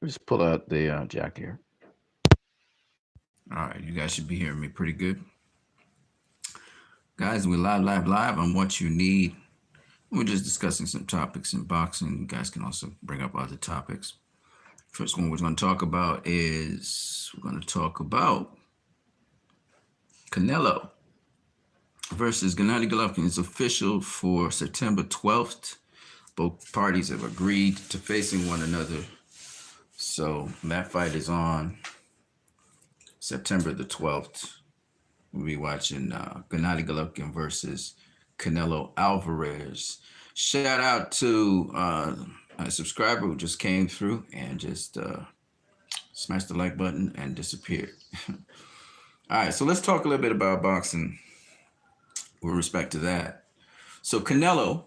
Just pull out the jack here. All right, you guys should be hearing me pretty good. Guys, we're live on what you need. We're just discussing some topics in boxing. You guys can also bring up other topics. First one we're going to talk about is we're going to talk about Canelo versus Gennady Golovkin. It's official for September 12th. Both parties have agreed to facing one another. So that fight is on September the 12th. We'll be watching Gennady Golovkin versus Canelo Alvarez. Shout out to a subscriber who just came through and just smashed the like button and disappeared. All right, so let's talk a little bit about boxing with respect to that. So Canelo,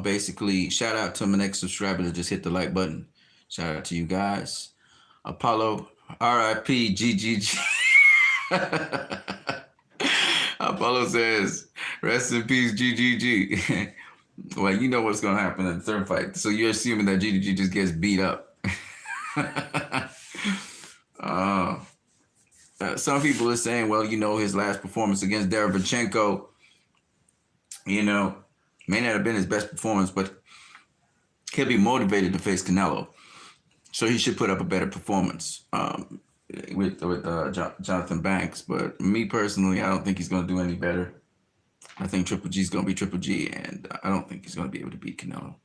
basically, shout out to my next subscriber that just hit the like button. Shout out to you guys. Apollo, RIP, GGG. Apollo says, rest in peace, GGG. Well, you know what's going to happen in the third fight. So you're assuming that GGG just gets beat up. Some people are saying, well, his last performance against Derevchenko, may not have been his best performance, but he'll be motivated to face Canelo. So he should put up a better performance with Jonathan Banks. But me personally, I don't think he's going to do any better. I think Triple G is going to be Triple G, and I don't think he's going to be able to beat Canelo.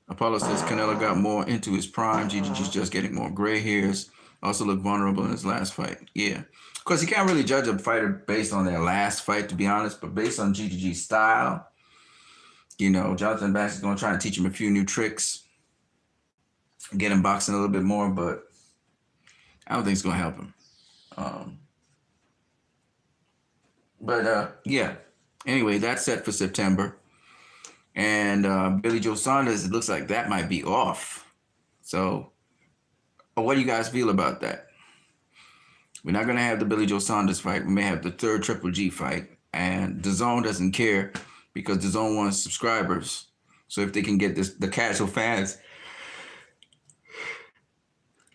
Apollo says Canelo got more into his prime. GGG's just getting more gray hairs. Also looked vulnerable in his last fight. Yeah. Of course, you can't really judge a fighter based on their last fight, to be honest, but based on GGG's style, Jonathan Banks is going to try and teach him a few new tricks, get him boxing a little bit more, but I don't think it's going to help him. Yeah. Anyway, that's set for September. And Billy Joe Saunders, it looks like that might be off. So, what do you guys feel about that? We're not going to have the Billy Joe Saunders fight. We may have the third Triple G fight. And DAZN doesn't care because DAZN wants subscribers. So if they can get the casual fans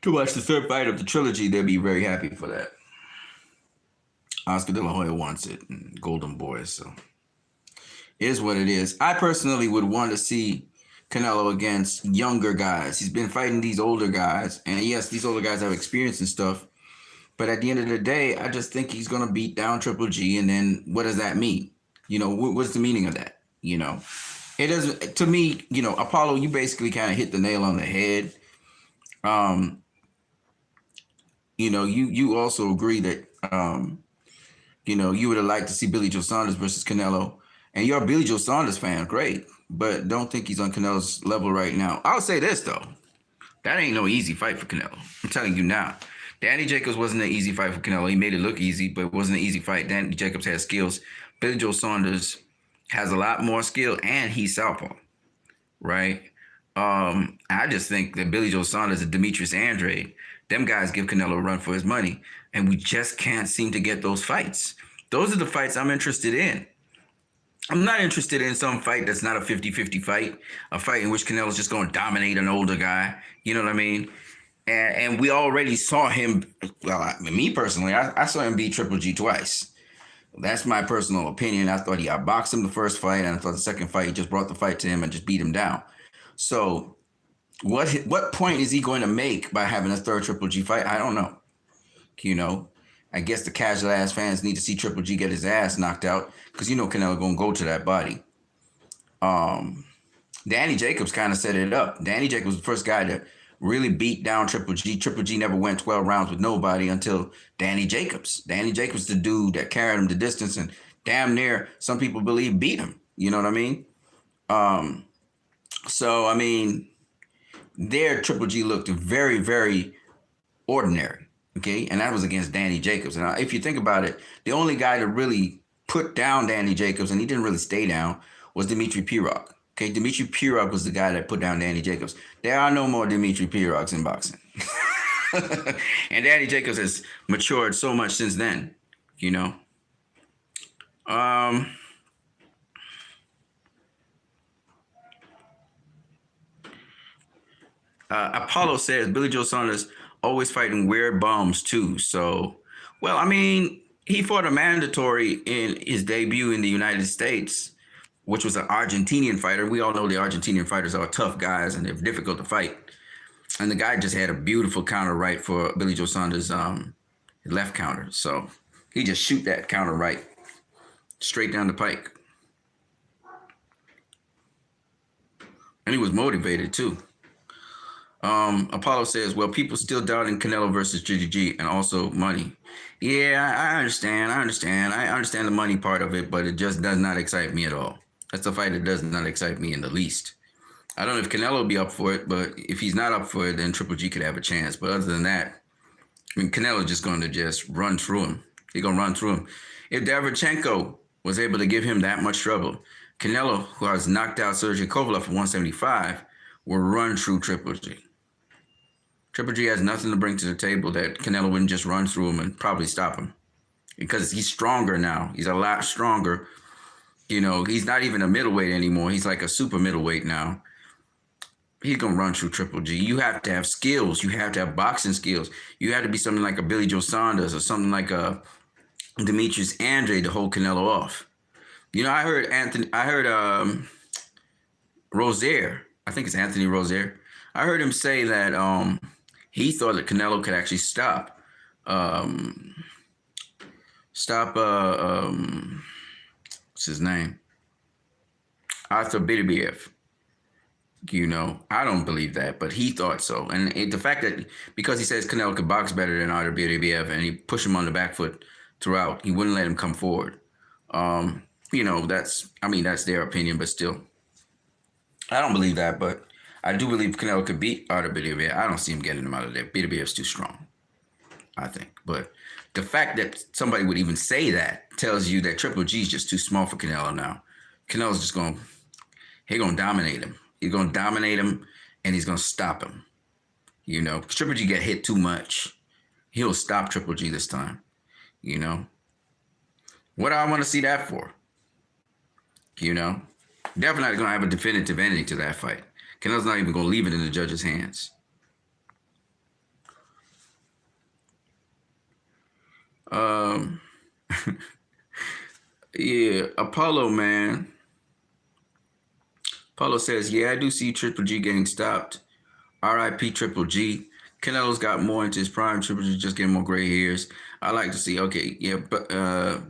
to watch the third fight of the trilogy, they'll be very happy for that. Oscar De La Hoya wants it, and Golden Boy, so it is what it is. I personally would want to see Canelo against younger guys. He's been fighting these older guys, and yes, these older guys have experience and stuff, but at the end of the day, I just think he's going to beat down Triple G, and then what does that mean? What's the meaning of that? It doesn't, to me, Apollo, you basically kind of hit the nail on the head. You also agree that, you would have liked to see Billy Joe Saunders versus Canelo. And you're a Billy Joe Saunders fan, great. But don't think he's on Canelo's level right now. I'll say this, though. That ain't no easy fight for Canelo. I'm telling you now. Danny Jacobs wasn't an easy fight for Canelo. He made it look easy, but it wasn't an easy fight. Danny Jacobs has skills. Billy Joe Saunders has a lot more skill, and he's southpaw, right? I just think that Billy Joe Saunders and Demetrius Andrade, them guys give Canelo a run for his money, and we just can't seem to get those fights. Those are the fights I'm interested in. I'm not interested in some fight that's not a 50-50 fight, a fight in which Canelo's just going to dominate an older guy. You know what I mean? And we already saw him, me personally, I saw him beat Triple G twice. That's my personal opinion. I thought he outboxed him the first fight, and I thought the second fight, he just brought the fight to him and just beat him down. So what point is he going to make by having a third Triple G fight? I don't know. I guess the casual ass fans need to see Triple G get his ass knocked out because Canelo gonna go to that body. Danny Jacobs kind of set it up. Danny Jacobs was the first guy to really beat down Triple G. Triple G never went 12 rounds with nobody until Danny Jacobs. Danny Jacobs, the dude that carried him the distance and damn near, some people believe, beat him. You know what I mean? There Triple G looked very, very ordinary. Okay, and that was against Danny Jacobs. And if you think about it, the only guy to really put down Danny Jacobs, and he didn't really stay down, was Dmitry Pirog. Okay, Dmitry Pirog was the guy that put down Danny Jacobs. There are no more Dmitry Pirogs in boxing. And Danny Jacobs has matured so much since then, Apollo says Billy Joe Saunders always fighting weird bums too. So, well, I mean, he fought a mandatory in his debut in the United States, which was an Argentinian fighter. We all know the Argentinian fighters are tough guys and they're difficult to fight. And the guy just had a beautiful counter right for Billy Joe Saunders' left counter. So he just shoot that counter right straight down the pike. And he was motivated too. Apollo says, well, people still doubting Canelo versus GGG and also money. Yeah, I understand. I understand the money part of it, but it just does not excite me at all. That's a fight that does not excite me in the least. I don't know if Canelo will be up for it, but if he's not up for it, then Triple G could have a chance. But other than that, I mean, Canelo's just going to just run through him. He's going to run through him. If Derevchenko was able to give him that much trouble, Canelo, who has knocked out Sergey Kovalev for 175, will run through Triple G. Triple G has nothing to bring to the table that Canelo wouldn't just run through him and probably stop him. Because he's stronger now. He's a lot stronger. You know, he's not even a middleweight anymore. He's like a super middleweight now. He's going to run through Triple G. You have to have skills. You have to have boxing skills. You have to be something like a Billy Joe Saunders or something like a Demetrius Andrade to hold Canelo off. You know, I heard Rozier. I think it's Anthony Rozier. I heard him say that he thought that Canelo could actually stop what's his name? Arthur Beterbiev. You know, I don't believe that, but he thought so. And the fact that because he says Canelo could box better than Arthur Beterbiev and he pushed him on the back foot throughout, he wouldn't let him come forward. You know, that's their opinion, but still, I don't believe that, but I do believe Canelo could beat Arthur Beterbiev. I don't see him getting him out of there. Beterbiev's too strong, I think. But the fact that somebody would even say that tells you that Triple G is just too small for Canelo now. Canelo's just going to dominate him. He's going to dominate him, and he's going to stop him. You know, Triple G get hit too much. He'll stop Triple G this time. You know, what do I want to see that for? You know, definitely not going to have a definitive ending to that fight. Canelo's not even going to leave it in the judge's hands. Yeah, Apollo, man. Apollo says, yeah, I do see Triple G getting stopped. R.I.P. Triple G. Canelo's got more into his prime. Triple G just getting more gray hairs. I like to see, okay, yeah, but,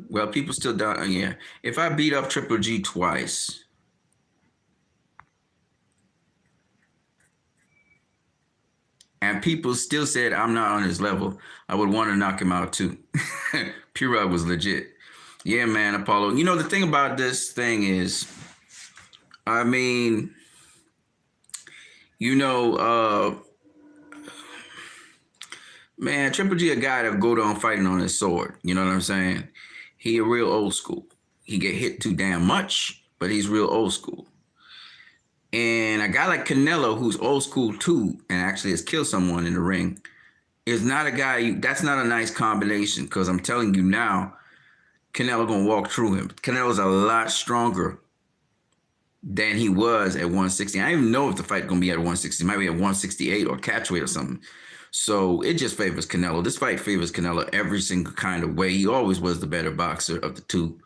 well, people still doubt, yeah. If I beat up Triple G twice, and people still said I'm not on his level, I would want to knock him out too. P-Rod was legit. Yeah, man, Apollo. You know, the thing about this thing is, I mean, you know, man, Triple G a guy that go down fighting on his sword. You know what I'm saying? He a real old school. He get hit too damn much, but he's real old school. And a guy like Canelo, who's old school too, and actually has killed someone in the ring, is not a guy, that's not a nice combination, because I'm telling you now, Canelo going to walk through him. Canelo's a lot stronger than he was at 160. I don't even know if the fight going to be at 160. It might be at 168 or catchweight or something. So it just favors Canelo. This fight favors Canelo every single kind of way. He always was the better boxer of the two.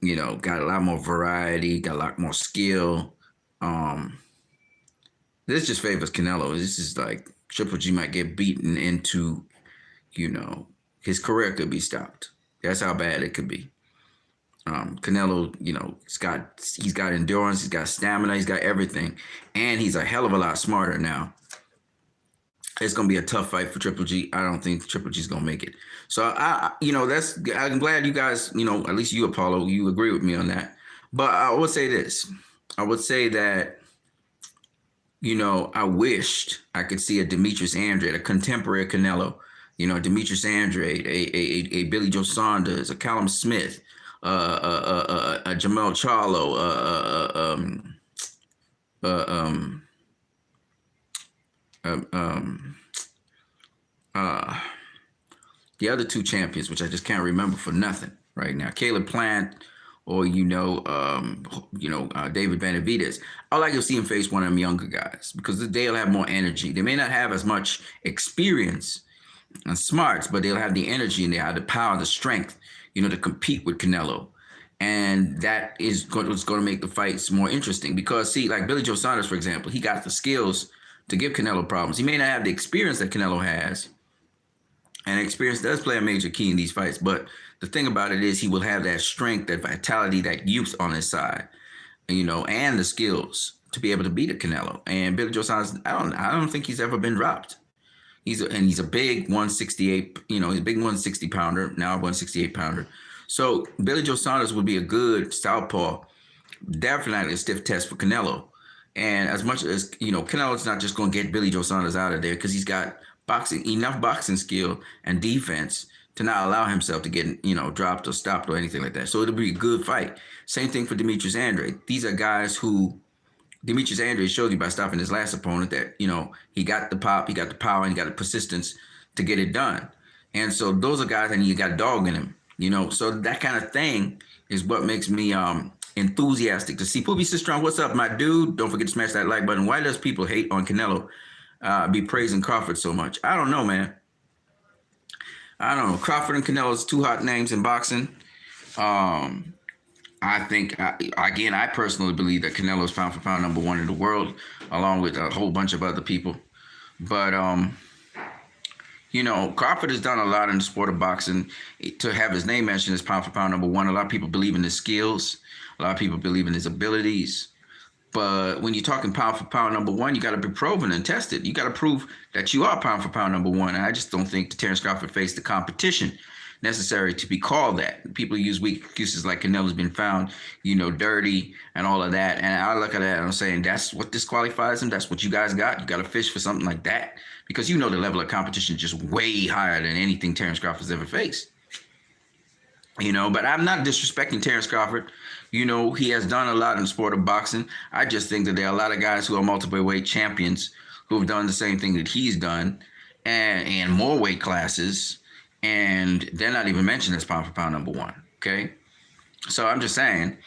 You know, got a lot more variety, got a lot more skill. This just favors Canelo. This is like Triple G might get beaten into, you know, his career could be stopped. That's how bad it could be. Canelo, you know, he's got endurance, he's got stamina, he's got everything, and he's a hell of a lot smarter now. It's gonna be a tough fight for Triple G. I don't think Triple G's gonna make it. So I'm glad you guys, you know, at least you, Apollo, you agree with me on that. But I would say this. I would say that, you know, I wished I could see a Demetrius Andrade, a contemporary Canelo, you know, Demetrius Andrade, a Billy Joe Saunders, a Callum Smith, a Jamel Charlo, the other two champions, which I just can't remember for nothing right now, Caleb Plant or David Benavidez. I like to see him face one of them younger guys because they'll have more energy. They may not have as much experience and smarts, but they'll have the energy and they have the power, the strength, to compete with Canelo. And that is what's going to make the fights more interesting because, see, like Billy Joe Saunders, for example, he got the skills to give Canelo problems. He may not have the experience that Canelo has, and experience does play a major key in these fights. But the thing about it is he will have that strength, that vitality, that youth on his side, and the skills to be able to beat a Canelo. And Billy Joe Saunders, I don't think he's ever been dropped. He's a big 168, he's a big 160 pounder, now 168 pounder. So Billy Joe Saunders would be a good southpaw, definitely a stiff test for Canelo. And as much as, Canelo's not just going to get Billy Joe Saunders out of there because he's got enough boxing skill and defense to not allow himself to get, dropped or stopped or anything like that. So it'll be a good fight. Same thing for Demetrius Andrade. These are guys who Demetrius Andrade showed you by stopping his last opponent that, he got the pop, he got the power, and he got the persistence to get it done. And so those are guys that you got dog in him, So that kind of thing is what makes me enthusiastic to see. Pubi Sistron, what's up, my dude? Don't forget to smash that like button. Why does people hate on Canelo be praising Crawford so much? I don't know, man. I don't know. Crawford and Canelo is two hot names in boxing. I think, I personally believe that Canelo is pound for pound number one in the world, along with a whole bunch of other people. But, Crawford has done a lot in the sport of boxing. To have his name mentioned as pound for pound number one, a lot of people believe in his skills. A lot of people believe in his abilities. But when you're talking pound for pound number one, you got to be proven and tested. You got to prove that you are pound for pound number one. And I just don't think Terence Crawford faced the competition necessary to be called that. People use weak excuses like Canelo's been found, dirty and all of that. And I look at that and I'm saying that's what disqualifies him. That's what you guys got. You got to fish for something like that because the level of competition is just way higher than anything Terence Crawford's ever faced. But I'm not disrespecting Terence Crawford. He has done a lot in the sport of boxing. I just think that there are a lot of guys who are multiple weight champions who have done the same thing that he's done and more weight classes. And they're not even mentioned as pound for pound number one. Okay. So I'm just saying,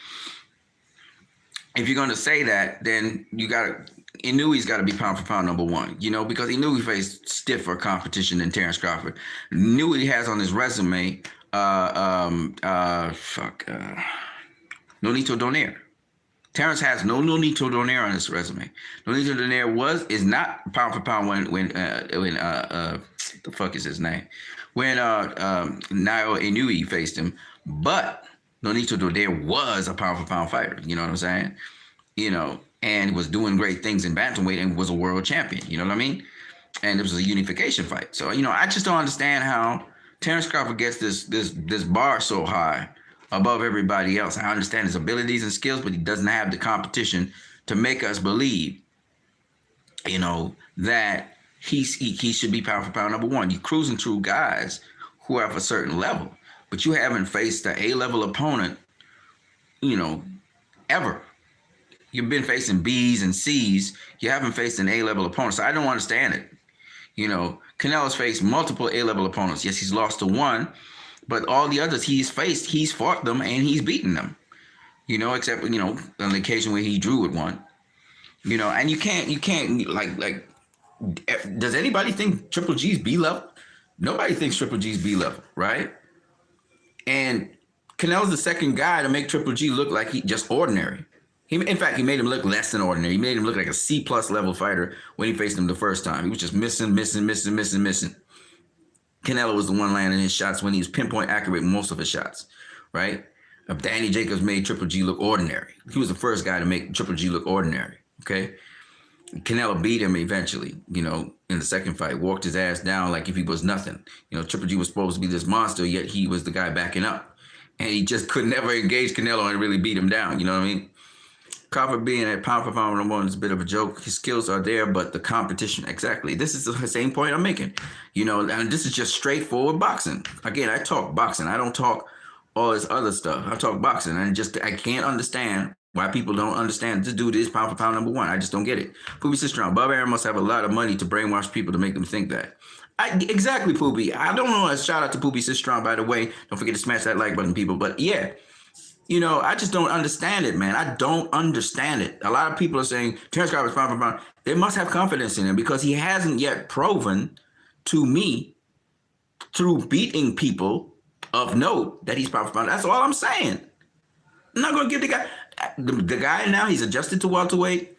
if you're going to say that, then Inouye's got to be pound for pound number one, because Inoue faced stiffer competition than Terence Crawford. Inouye has on his resume, Nonito Donaire. Terence has no Nonito Donaire on his resume. Nonito Donaire is not pound for pound when the fuck is his name? When Naoya Inoue faced him, but Nonito Donaire was a pound for pound fighter. You know what I'm saying? And was doing great things in bantamweight and was a world champion. You know what I mean? And it was a unification fight. So I just don't understand how Terence Crawford gets this bar so high above everybody else. I understand his abilities and skills, but he doesn't have the competition to make us believe, that he should be pound for pound number one. You're cruising through guys who are of a certain level, but you haven't faced an A-level opponent, ever. You've been facing B's and C's. You haven't faced an A-level opponent, so I don't understand it. Canelo's faced multiple A-level opponents. Yes, he's lost to one, but all the others he's faced, he's fought them and he's beaten them. Except on the occasion where he drew with one. And you can't like. Does anybody think Triple G's B level? Nobody thinks Triple G's B level, right? And Canelo's the second guy to make Triple G look like he just ordinary. In fact, he made him look less than ordinary. He made him look like a C+ level fighter when he faced him the first time. He was just missing. Canelo was the one landing his shots when he was pinpoint accurate in most of his shots, right? Danny Jacobs made Triple G look ordinary. He was the first guy to make Triple G look ordinary, okay? Canelo beat him eventually, in the second fight, walked his ass down like if he was nothing. Triple G was supposed to be this monster, yet he was the guy backing up. And he just could never engage Canelo and really beat him down, you know what I mean? Crawford being at pound for pound number one is a bit of a joke. His skills are there, but the competition, exactly. This is the same point I'm making. And this is just straightforward boxing. Again, I talk boxing. I don't talk all this other stuff. I talk boxing. I can't understand why people don't understand this dude is pound for pound number one. I just don't get it. Pubi Sistron, Bob Aaron must have a lot of money to brainwash people to make them think that. Exactly, Pubi. I don't know. Shout out to Pubi Sistron, by the way. Don't forget to smash that like button, people. But yeah, I just don't understand it, man. I don't understand it. A lot of people are saying Terrence Crawford is pound for pound. They must have confidence in him because he hasn't yet proven to me through beating people of note that he's pound for pound. That's all I'm saying. I'm not going to give the guy now, he's adjusted to welterweight.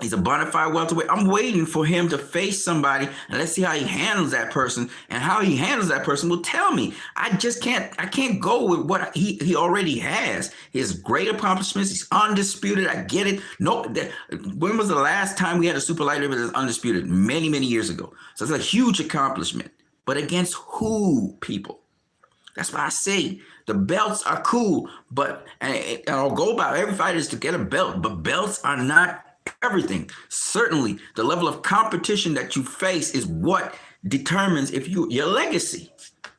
He's a bona fide welterweight. I'm waiting for him to face somebody, and let's see how he handles that person. And how he handles that person will tell me. I can't go with what he already has. He has great accomplishments. He's undisputed. I get it. No, when was the last time we had a super lightweight that was undisputed? Many, many years ago. So it's a huge accomplishment. But against who, people? That's why I say the belts are cool, but and I'll go about every fighter is to get a belt, but belts are not everything. Certainly, the level of competition that you face is what determines if your legacy.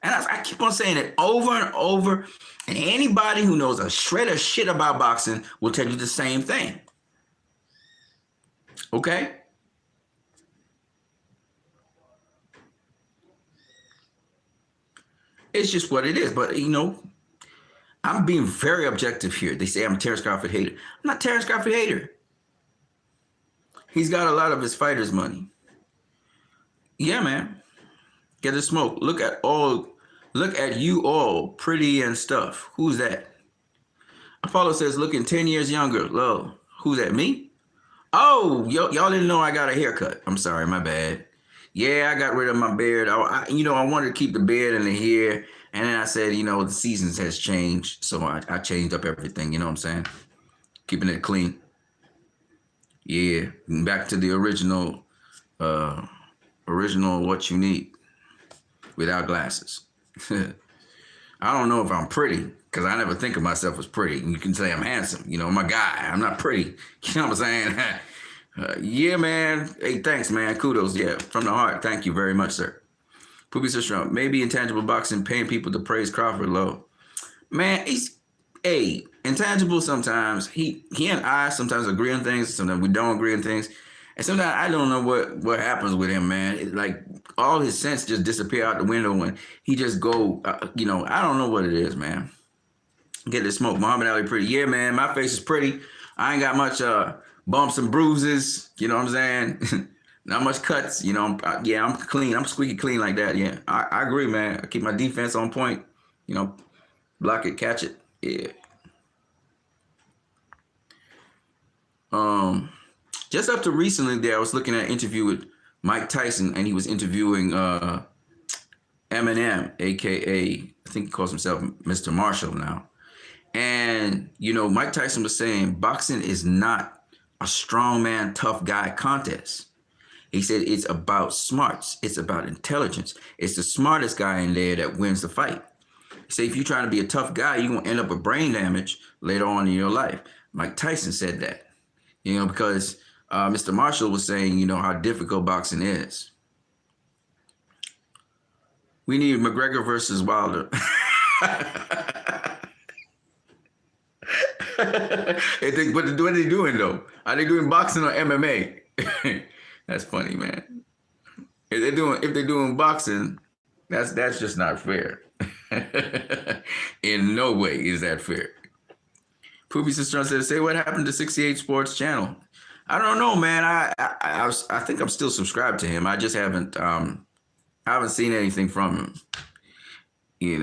And I keep on saying it over and over. And anybody who knows a shred of shit about boxing will tell you the same thing. Okay? It's just what it is. But, I'm being very objective here. They say I'm a Terrence Crawford hater. I'm not a Terrence Crawford hater. He's got a lot of his fighters' money. Yeah, man. Get the smoke. Look at you all, pretty and stuff. Who's that? Apollo says, looking 10 years younger. Low. Who's that, me? Oh, y'all didn't know I got a haircut. I'm sorry, my bad. Yeah, I got rid of my beard. I wanted to keep the beard and the hair. And then I said, the seasons has changed. So I changed up everything. You know what I'm saying? Keeping it clean. Yeah, back to the original what you need without glasses. I don't know if I'm pretty because I never think of myself as pretty. You can say I'm handsome, I'm a guy. I'm not pretty. You know what I'm saying? Yeah, man. Hey, thanks, man. Kudos. Yeah, from the heart. Thank you very much, sir. Poopy Sister, maybe intangible boxing paying people to praise Crawford low. Man, intangible sometimes. He and I sometimes agree on things. Sometimes we don't agree on things. And sometimes I don't know what happens with him, man. It's like all his sense just disappear out the window when he just go, I don't know what it is, man. Get the smoke. Muhammad Ali pretty. Yeah, man, my face is pretty. I ain't got much bumps and bruises. You know what I'm saying? Not much cuts. I'm clean. I'm squeaky clean like that. Yeah, I agree, man. I keep my defense on point. Block it, catch it. Yeah. Just up to recently there, I was looking at an interview with Mike Tyson, and he was interviewing Eminem, aka I think he calls himself Mr. Marshall now. And Mike Tyson was saying boxing is not a strongman, tough guy contest. He said it's about smarts. It's about intelligence. It's the smartest guy in there that wins the fight. He said if you're trying to be a tough guy, you're going to end up with brain damage later on in your life. Mike Tyson said that, because Mr. Marshall was saying, how difficult boxing is. We need McGregor versus Wilder. What are they doing, though? Are they doing boxing or MMA? That's funny, man. If they're doing boxing, that's just not fair. In no way is that fair. Poopy Sister says, say what happened to 68 Sports Channel. I don't know, man. I think I'm still subscribed to him. I just haven't I haven't seen anything from him. He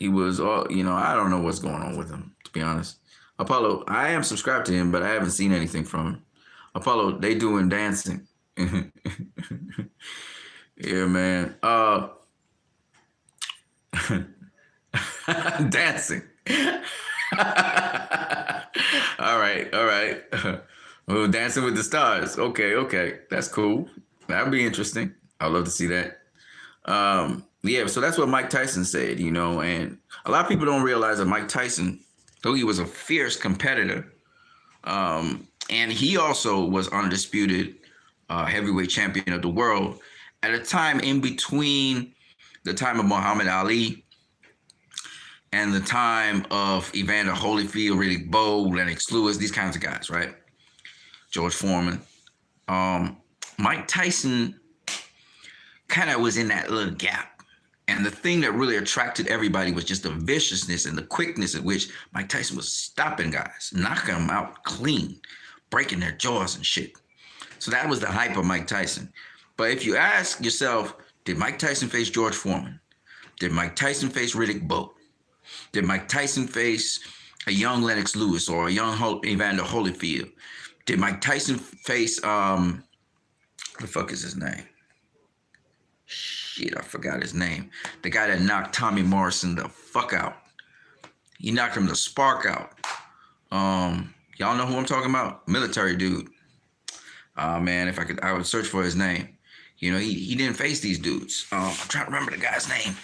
was all, I don't know what's going on with him, to be honest. Apollo, I am subscribed to him, but I haven't seen anything from him. Apollo, they doing dancing. Yeah, man. Dancing. All right. Oh, Dancing with the Stars. Okay. That's cool. That'd be interesting. I'd love to see that. Yeah, so that's what Mike Tyson said, and a lot of people don't realize that Mike Tyson, though he was a fierce competitor, and he also was undisputed heavyweight champion of the world at a time in between the time of Muhammad Ali and the time of Evander Holyfield, Riddick Bowe, Lennox Lewis, these kinds of guys, right? George Foreman. Mike Tyson kind of was in that little gap. And the thing that really attracted everybody was just the viciousness and the quickness at which Mike Tyson was stopping guys, knocking them out clean, breaking their jaws and shit. So that was the hype of Mike Tyson. But if you ask yourself, did Mike Tyson face George Foreman? Did Mike Tyson face Riddick Bowe? Did Mike Tyson face a young Lennox Lewis or a young Evander Holyfield? Did Mike Tyson face, what the fuck is his name? Shit, I forgot his name. The guy that knocked Tommy Morrison the fuck out. He knocked him the spark out. Y'all know who I'm talking about? Military dude. Man, if I could, I would search for his name. You know, he didn't face these dudes. I'm trying to remember the guy's name.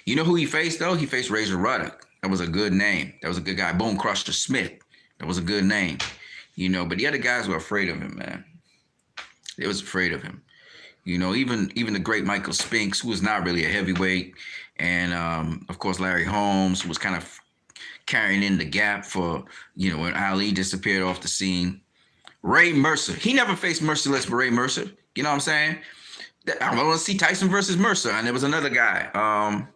You know who he faced, though? He faced Razor Ruddock. That was a good name. That was a good guy. Bone Crusher Smith. That was a good name. You know, but the other guys were afraid of him, man. They was afraid of him. You know, even the great Michael Spinks, who was not really a heavyweight. And, of course, Larry Holmes was kind of carrying in the gap for, you know, when Ali disappeared off the scene. Ray Mercer. He never faced Merciless Ray Mercer. You know what I'm saying? I want to see Tyson versus Mercer. And there was another guy.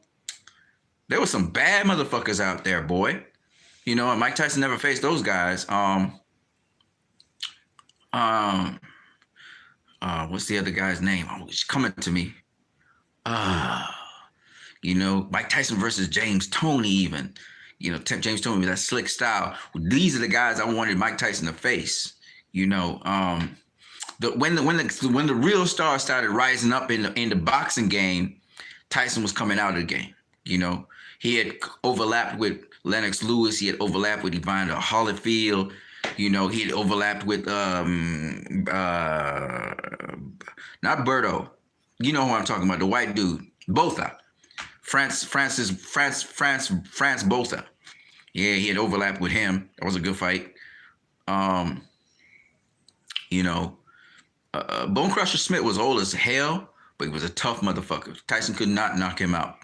There was some bad motherfuckers out there, boy. You know, and Mike Tyson never faced those guys. What's the other guy's name? Oh, it's coming to me. You know, Mike Tyson versus James Toney even. You know, James Toney with that slick style. These are the guys I wanted Mike Tyson to face. You know, when the real stars started rising up in the boxing game, Tyson was coming out of the game. You know, he had overlapped with Lennox Lewis. He had overlapped with Evander Holyfield. You know, he had overlapped with not Berto. You know who I'm talking about, the white dude, Botha. France Botha. Yeah, he had overlapped with him. That was a good fight. You know, Bone Crusher Smith was old as hell, but he was a tough motherfucker. Tyson could not knock him out.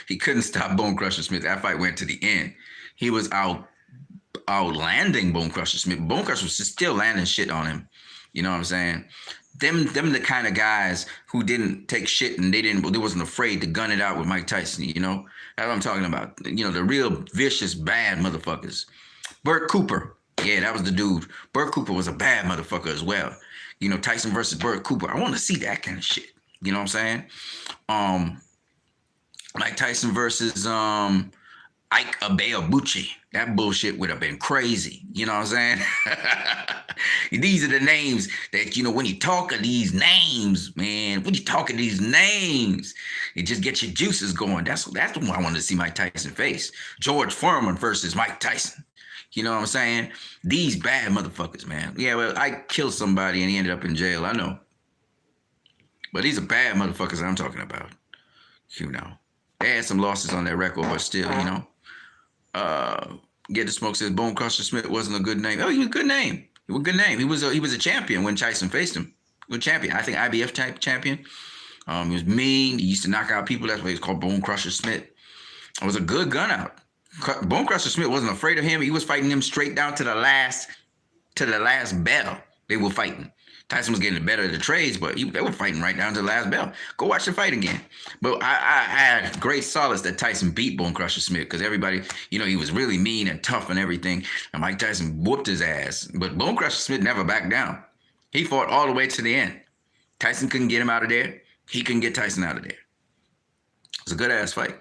He couldn't stop Bone Crusher Smith. That fight went to the end. He was outlanding Bone Crusher Smith. Bone Crusher was still landing shit on him. You know what I'm saying? Them the kind of guys who didn't take shit and they wasn't afraid to gun it out with Mike Tyson. You know, that's what I'm talking about. You know, the real vicious bad motherfuckers. Burt Cooper. Yeah, that was the dude. Burt Cooper was a bad motherfucker as well. You know, Tyson versus Burt Cooper. I want to see that kind of shit. You know what I'm saying? Mike Tyson versus Ike Abeabuchi. That bullshit would have been crazy. You know what I'm saying? These are the names that, you know, when you talk of these names, man, when you talk of these names, it just gets your juices going. That's the one I wanted to see Mike Tyson face. George Foreman versus Mike Tyson. You know what I'm saying? These bad motherfuckers, man. Yeah, well, I killed somebody and he ended up in jail. I know. But these are bad motherfuckers I'm talking about. You know. They had some losses on their record, but still, you know. Get the Smoke says Bone Crusher Smith wasn't a good name. Oh, he was a good name. He was a good name. He was a champion when Tyson faced him. Good champion. I think IBF type champion. He was mean. He used to knock out people. That's why he was called Bone Crusher Smith. It was a good gun out. Bone Crusher Smith wasn't afraid of him. He was fighting him straight down to the last bell. They were fighting. Tyson was getting the better of the trades, but they were fighting right down to the last bell. Go watch the fight again. But I had great solace that Tyson beat Bone Crusher Smith because everybody, you know, he was really mean and tough and everything. And Mike Tyson whooped his ass. But Bone Crusher Smith never backed down. He fought all the way to the end. Tyson couldn't get him out of there. He couldn't get Tyson out of there. It was a good-ass fight.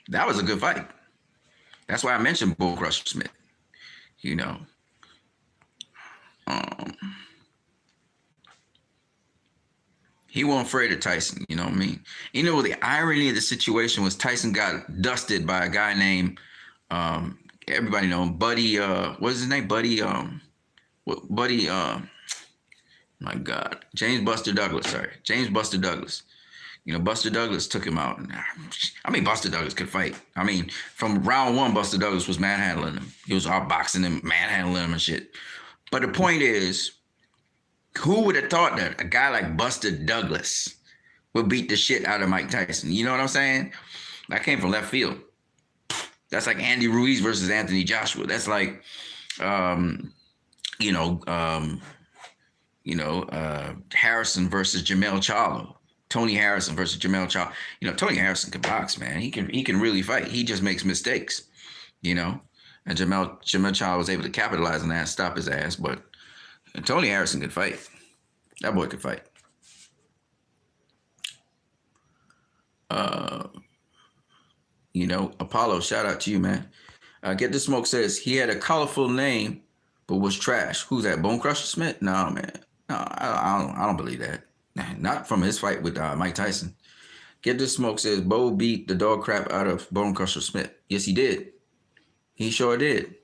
That was a good fight. That's why I mentioned Bone Crusher Smith. You know. He wasn't afraid of Tyson, you know what I mean? You know, the irony of the situation was Tyson got dusted by a guy named, everybody know him, Buddy, what's his name? Buddy, my God, James Buster Douglas. You know, Buster Douglas took him out. I mean, Buster Douglas could fight. I mean, from round one, Buster Douglas was manhandling him. He was outboxing him, manhandling him and shit. But the point is, who would have thought that a guy like Buster Douglas would beat the shit out of Mike Tyson? You know what I'm saying? That came from left field. That's like Andy Ruiz versus Anthony Joshua. That's like, Harrison versus Jamel Charlo Tony Harrison versus Jamel Charlo. You know, Tony Harrison can box, man. He can really fight. He just makes mistakes, you know. And Jamel Charlo was able to capitalize on that and stop his ass. But Tony Harrison could fight. That boy could fight. You know, Apollo, shout out to you, man. Get the Smoke says he had a colorful name, but was trash. Who's that? Bone Crusher Smith? No, man. No, I don't believe that. Not from his fight with Mike Tyson. Get the Smoke says Bo beat the dog crap out of Bone Crusher Smith. Yes, he did. He sure did.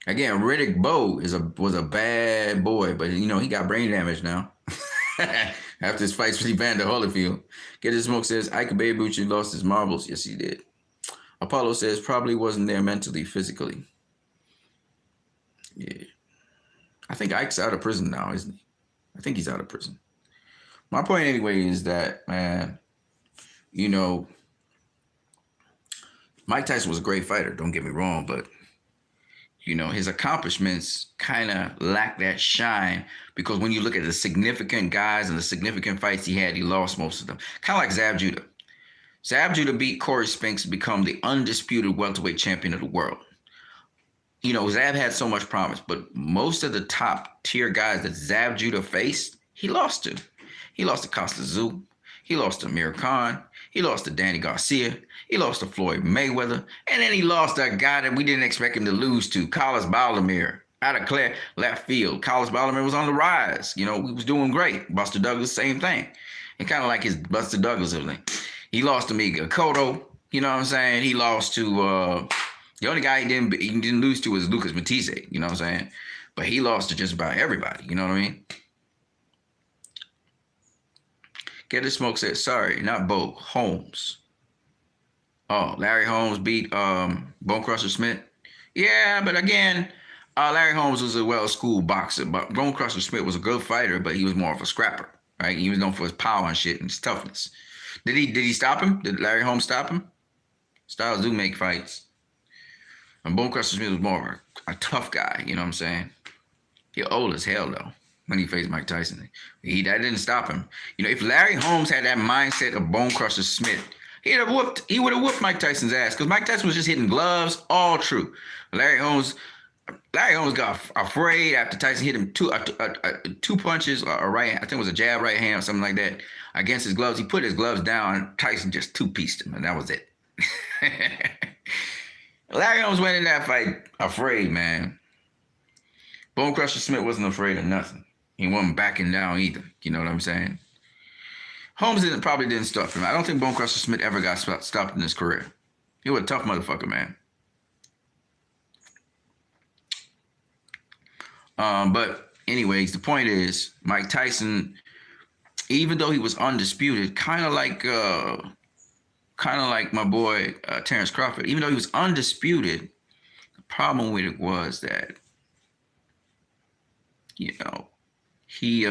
Again, Riddick Bowe was a bad boy, but you know he got brain damage now after his fights with Evander Holyfield. Get the Smoke says Ike Babucci lost his marbles. Yes, he did. Apollo says probably wasn't there mentally, physically. Yeah, I think Ike's out of prison now, isn't he? I think he's out of prison. My point anyway is that, man, you know, Mike Tyson was a great fighter, don't get me wrong, but, you know, his accomplishments kind of lack that shine because when you look at the significant guys and the significant fights he had, he lost most of them. Kind of like Zab Judah. Zab Judah beat Corey Spinks to become the undisputed welterweight champion of the world. You know, Zab had so much promise, but most of the top tier guys that Zab Judah faced, he lost to. He lost to Costa Tszyu. He lost to Amir Khan. He lost to Danny Garcia. He lost to Floyd Mayweather. And then he lost to a guy that we didn't expect him to lose to, Carlos Baldomir, out of clear left field. Carlos Baldomir was on the rise. You know, he was doing great. Buster Douglas, same thing. And kind of like his Buster Douglas thing. He lost to Miguel Cotto. You know what I'm saying? He lost to the only guy he didn't lose to was Lucas Matisse. You know what I'm saying? But he lost to just about everybody. You know what I mean? Get the Smoke said, sorry, not Bo, Holmes. Oh, Larry Holmes beat Bone Crusher Smith. Yeah, but again, Larry Holmes was a well-schooled boxer, but Bone Crusher Smith was a good fighter, but he was more of a scrapper, right? He was known for his power and shit and his toughness. Did he stop him? Did Larry Holmes stop him? Styles do make fights. And Bone Crusher Smith was more of a tough guy, you know what I'm saying? He old as hell, though, when he faced Mike Tyson. That didn't stop him. You know, if Larry Holmes had that mindset of Bone Crusher Smith, he would have whooped Mike Tyson's ass because Mike Tyson was just hitting gloves, all true. Larry Holmes got afraid after Tyson hit him two punches, a right, I think it was a jab right hand or something like that, against his gloves. He put his gloves down, and Tyson just two-pieced him, and that was it. Larry Holmes went in that fight afraid, man. Bone Crusher Smith wasn't afraid of nothing. He wasn't backing down either. You know what I'm saying? Holmes probably didn't stop him. I don't think Bone Crusher Smith ever got stopped in his career. He was a tough motherfucker, man. But anyways, the point is, Mike Tyson, even though he was undisputed, kind of like my boy Terrence Crawford, even though he was undisputed, the problem with it was that, you know, he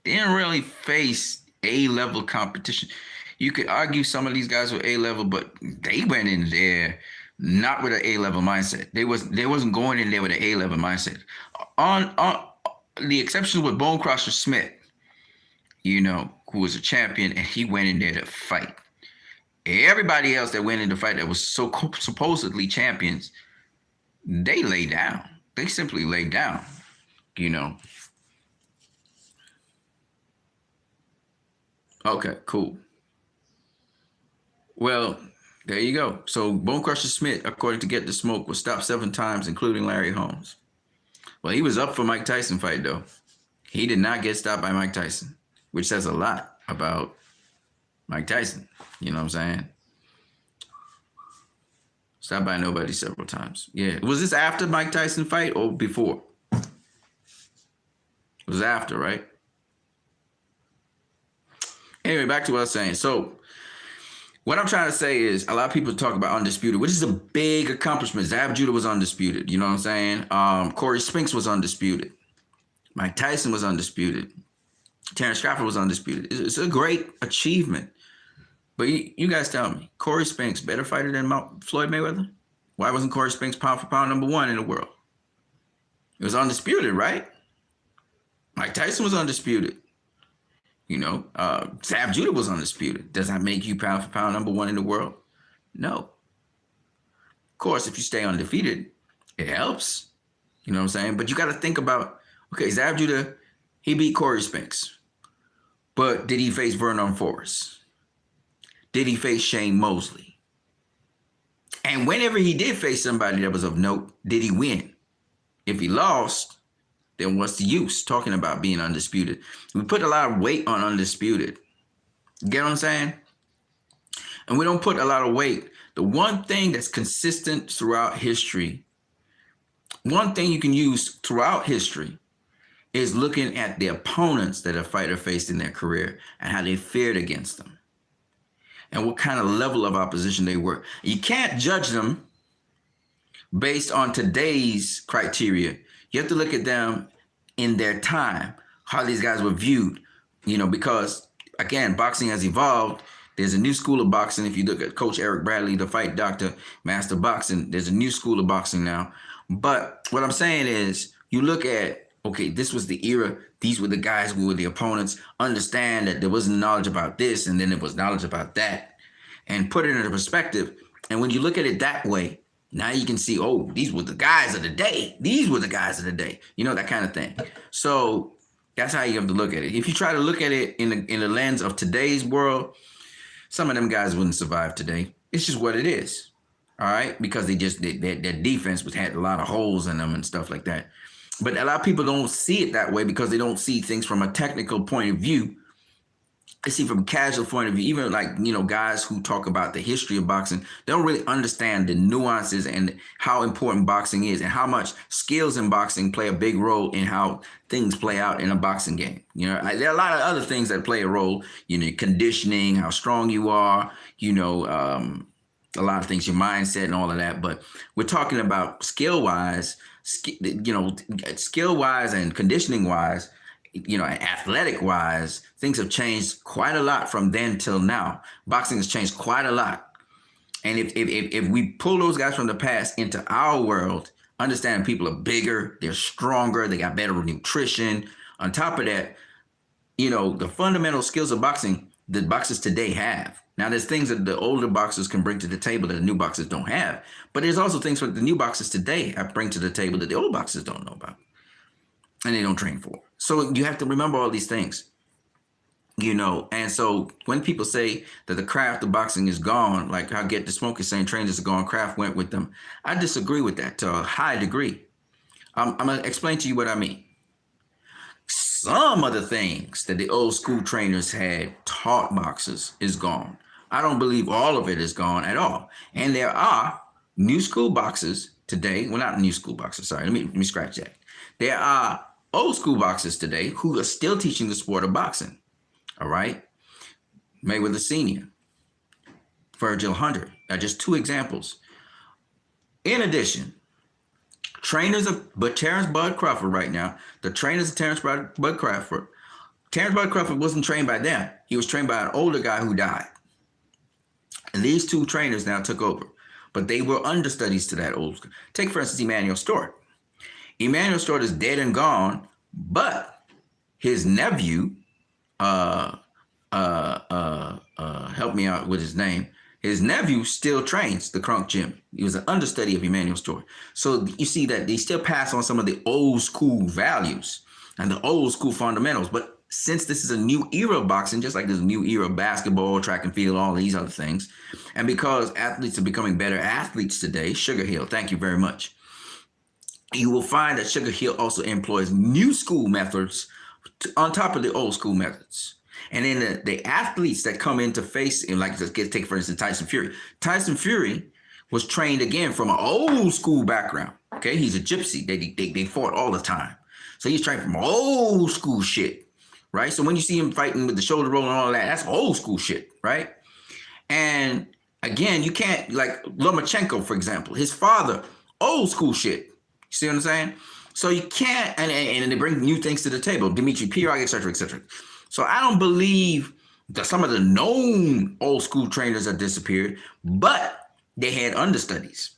didn't really face A-level competition. You could argue some of these guys were A-level, but they went in there not with an A-level mindset. They wasn't going in there with an A-level mindset. On the exception with Bone Crusher Smith, you know, who was a champion, and he went in there to fight. Everybody else that went in to fight that was so supposedly champions, they laid down. They simply laid down, you know. Okay, cool. Well, there you go. So Bone Crusher Smith, according to Get the Smoke, was stopped 7 times, including Larry Holmes. Well, he was up for Mike Tyson fight, though. He did not get stopped by Mike Tyson, which says a lot about Mike Tyson. You know what I'm saying? Stopped by nobody several times. Yeah. Was this after Mike Tyson fight or before? It was after, right? Anyway, back to what I was saying. So what I'm trying to say is a lot of people talk about undisputed, which is a big accomplishment. Zab Judah was undisputed. You know what I'm saying? Corey Spinks was undisputed. Mike Tyson was undisputed. Terrence Crawford was undisputed. It's a great achievement. But you guys tell me, Corey Spinks better fighter than Floyd Mayweather? Why wasn't Corey Spinks pound for pound #1 in the world? It was undisputed, right? Mike Tyson was undisputed. Sept Judah was undisputed. Does that make you pound for pound number one in the world? No. Of course, if you stay undefeated, it helps. You know what I'm saying? But you got to think about, okay, Sept Judah, he beat Corey Spinks. But did he face Vernon Forrest? Did he face Shane Mosley? And whenever he did face somebody that was of note, did he win? If he lost, then what's the use talking about being undisputed? We put a lot of weight on undisputed. You get what I'm saying? And we don't put a lot of weight. The one thing that's consistent throughout history, one thing you can use throughout history is looking at the opponents that a fighter faced in their career and how they fared against them and what kind of level of opposition they were. You can't judge them based on today's criteria. You have to look at them in their time, how these guys were viewed, because, again, boxing has evolved. There's a new school of boxing. If you look at Coach Eric Bradley, the fight doctor, master boxing, there's a new school of boxing now. But what I'm saying is you look at, okay, this was the era. These were the guys who were the opponents. Understand that there wasn't knowledge about this and then there was knowledge about that, and put it into perspective. And when you look at it that way, now you can see, oh, these were the guys of the day. These were the guys of the day, that kind of thing. So that's how you have to look at it. If you try to look at it in the lens of today's world, some of them guys wouldn't survive today. It's just what it is. All right. Because their defense had a lot of holes in them and stuff like that. But a lot of people don't see it that way because they don't see things from a technical point of view. They see from a casual point of view, even guys who talk about the history of boxing, they don't really understand the nuances and how important boxing is and how much skills in boxing play a big role in how things play out in a boxing game. There are a lot of other things that play a role, conditioning, how strong you are, a lot of things, your mindset and all of that. But we're talking about skill-wise and conditioning-wise, and athletic-wise, things have changed quite a lot from then till now. Boxing has changed quite a lot. And if we pull those guys from the past into our world, understanding people are bigger, they're stronger, they got better nutrition. On top of that, the fundamental skills of boxing that boxers today have. Now, there's things that the older boxers can bring to the table that the new boxers don't have. But there's also things that the new boxers today bring to the table that the old boxers don't know about and they don't train for. So you have to remember all these things, And so when people say that the craft of boxing is gone, like how Get the Smoke is saying trainers are gone, craft went with them, I disagree with that to a high degree. I'm going to explain to you what I mean. Some of the things that the old school trainers had taught boxers is gone. I don't believe all of it is gone at all. And there are new school boxers today. Well, not new school boxers. Sorry, let me scratch that. There are old school boxers today who are still teaching the sport of boxing. All right. Mayweather Sr., Virgil Hunter are just two examples. In addition, Terrence Bud Crawford right now, the trainers of Terrence Bud Crawford, Terrence Bud Crawford wasn't trained by them. He was trained by an older guy who died. And these two trainers now took over, but they were understudies to that old school. Take, for instance, Emmanuel Stewart. Emmanuel Stewart is dead and gone, but his nephew, help me out with his name. His nephew still trains the Crunk Gym. He was an understudy of Emmanuel Stewart. So you see that they still pass on some of the old school values and the old school fundamentals. But since this is a new era of boxing, just like there's a new era of basketball, track and field, all these other things, and because athletes are becoming better athletes today, Sugar Hill, thank you very much, you will find that Sugar Hill also employs new school methods on top of the old school methods. And then the athletes that come into face, like take for instance Tyson Fury. Tyson Fury was trained again from an old school background. Okay, he's a gypsy. They fought all the time, so he's trained from old school shit, right? So when you see him fighting with the shoulder roll and all that, that's old school shit, right? And again, you can't, like Lomachenko, for example, his father, old school shit. You see what I'm saying? So you can't, and they bring new things to the table, Dimitri Pirog, et cetera, et cetera. So I don't believe that some of the known old school trainers have disappeared, but they had understudies,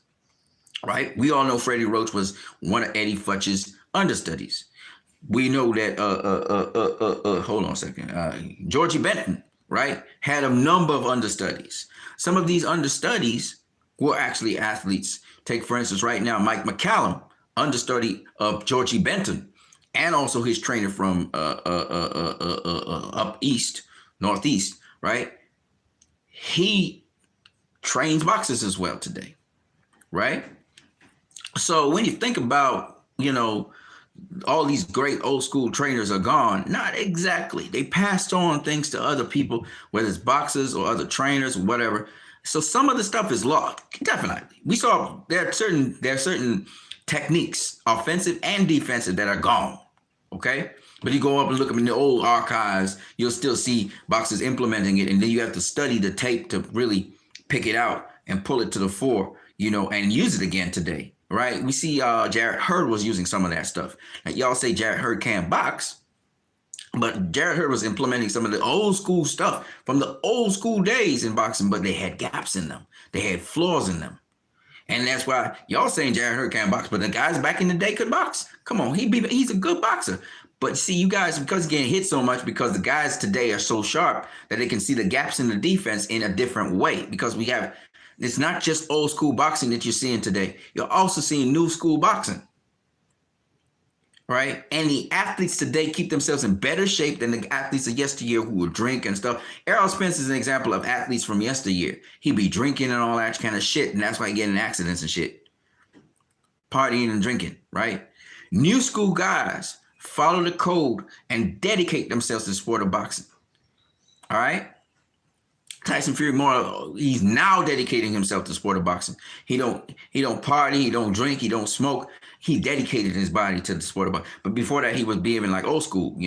right? We all know Freddie Roach was one of Eddie Futch's understudies. We know that hold on a second. Georgie Benton, right, had a number of understudies. Some of these understudies were actually athletes. Take, for instance, right now, Mike McCallum, understudy of Georgie Benton, and also his trainer from up east, northeast, right? He trains boxers as well today, right? So when you think about, all these great old school trainers are gone. Not exactly. They passed on things to other people, whether it's boxers or other trainers or whatever. So some of the stuff is lost. Definitely. We saw there are certain techniques, offensive and defensive, that are gone. Okay? But you go up and look in the old archives, you'll still see boxers implementing it, and then you have to study the tape to really pick it out and pull it to the fore, and use it again today. Right? We see Jarrett Hurd was using some of that stuff. Now, y'all say Jarrett Hurd can't box, but Jarrett Hurd was implementing some of the old school stuff from the old school days in boxing, but they had gaps in them. They had flaws in them. And that's why y'all saying Jarrett Hurd can't box, but the guys back in the day could box. Come on, he's a good boxer. But see, you guys, because he's getting hit so much, because the guys today are so sharp that they can see the gaps in the defense in a different way, because it's not just old school boxing that you're seeing today. You're also seeing new school boxing, right? And the athletes today keep themselves in better shape than the athletes of yesteryear who would drink and stuff. Errol Spence is an example of athletes from yesteryear. He'd be drinking and all that kind of shit, and that's why he getting in accidents and shit. Partying and drinking, right? New school guys follow the code and dedicate themselves to the sport of boxing, all right? Tyson Fury he's now dedicating himself to the sport of boxing. He don't party, he don't drink, he don't smoke. He dedicated his body to the sport of boxing. But before that, he was behaving like old school.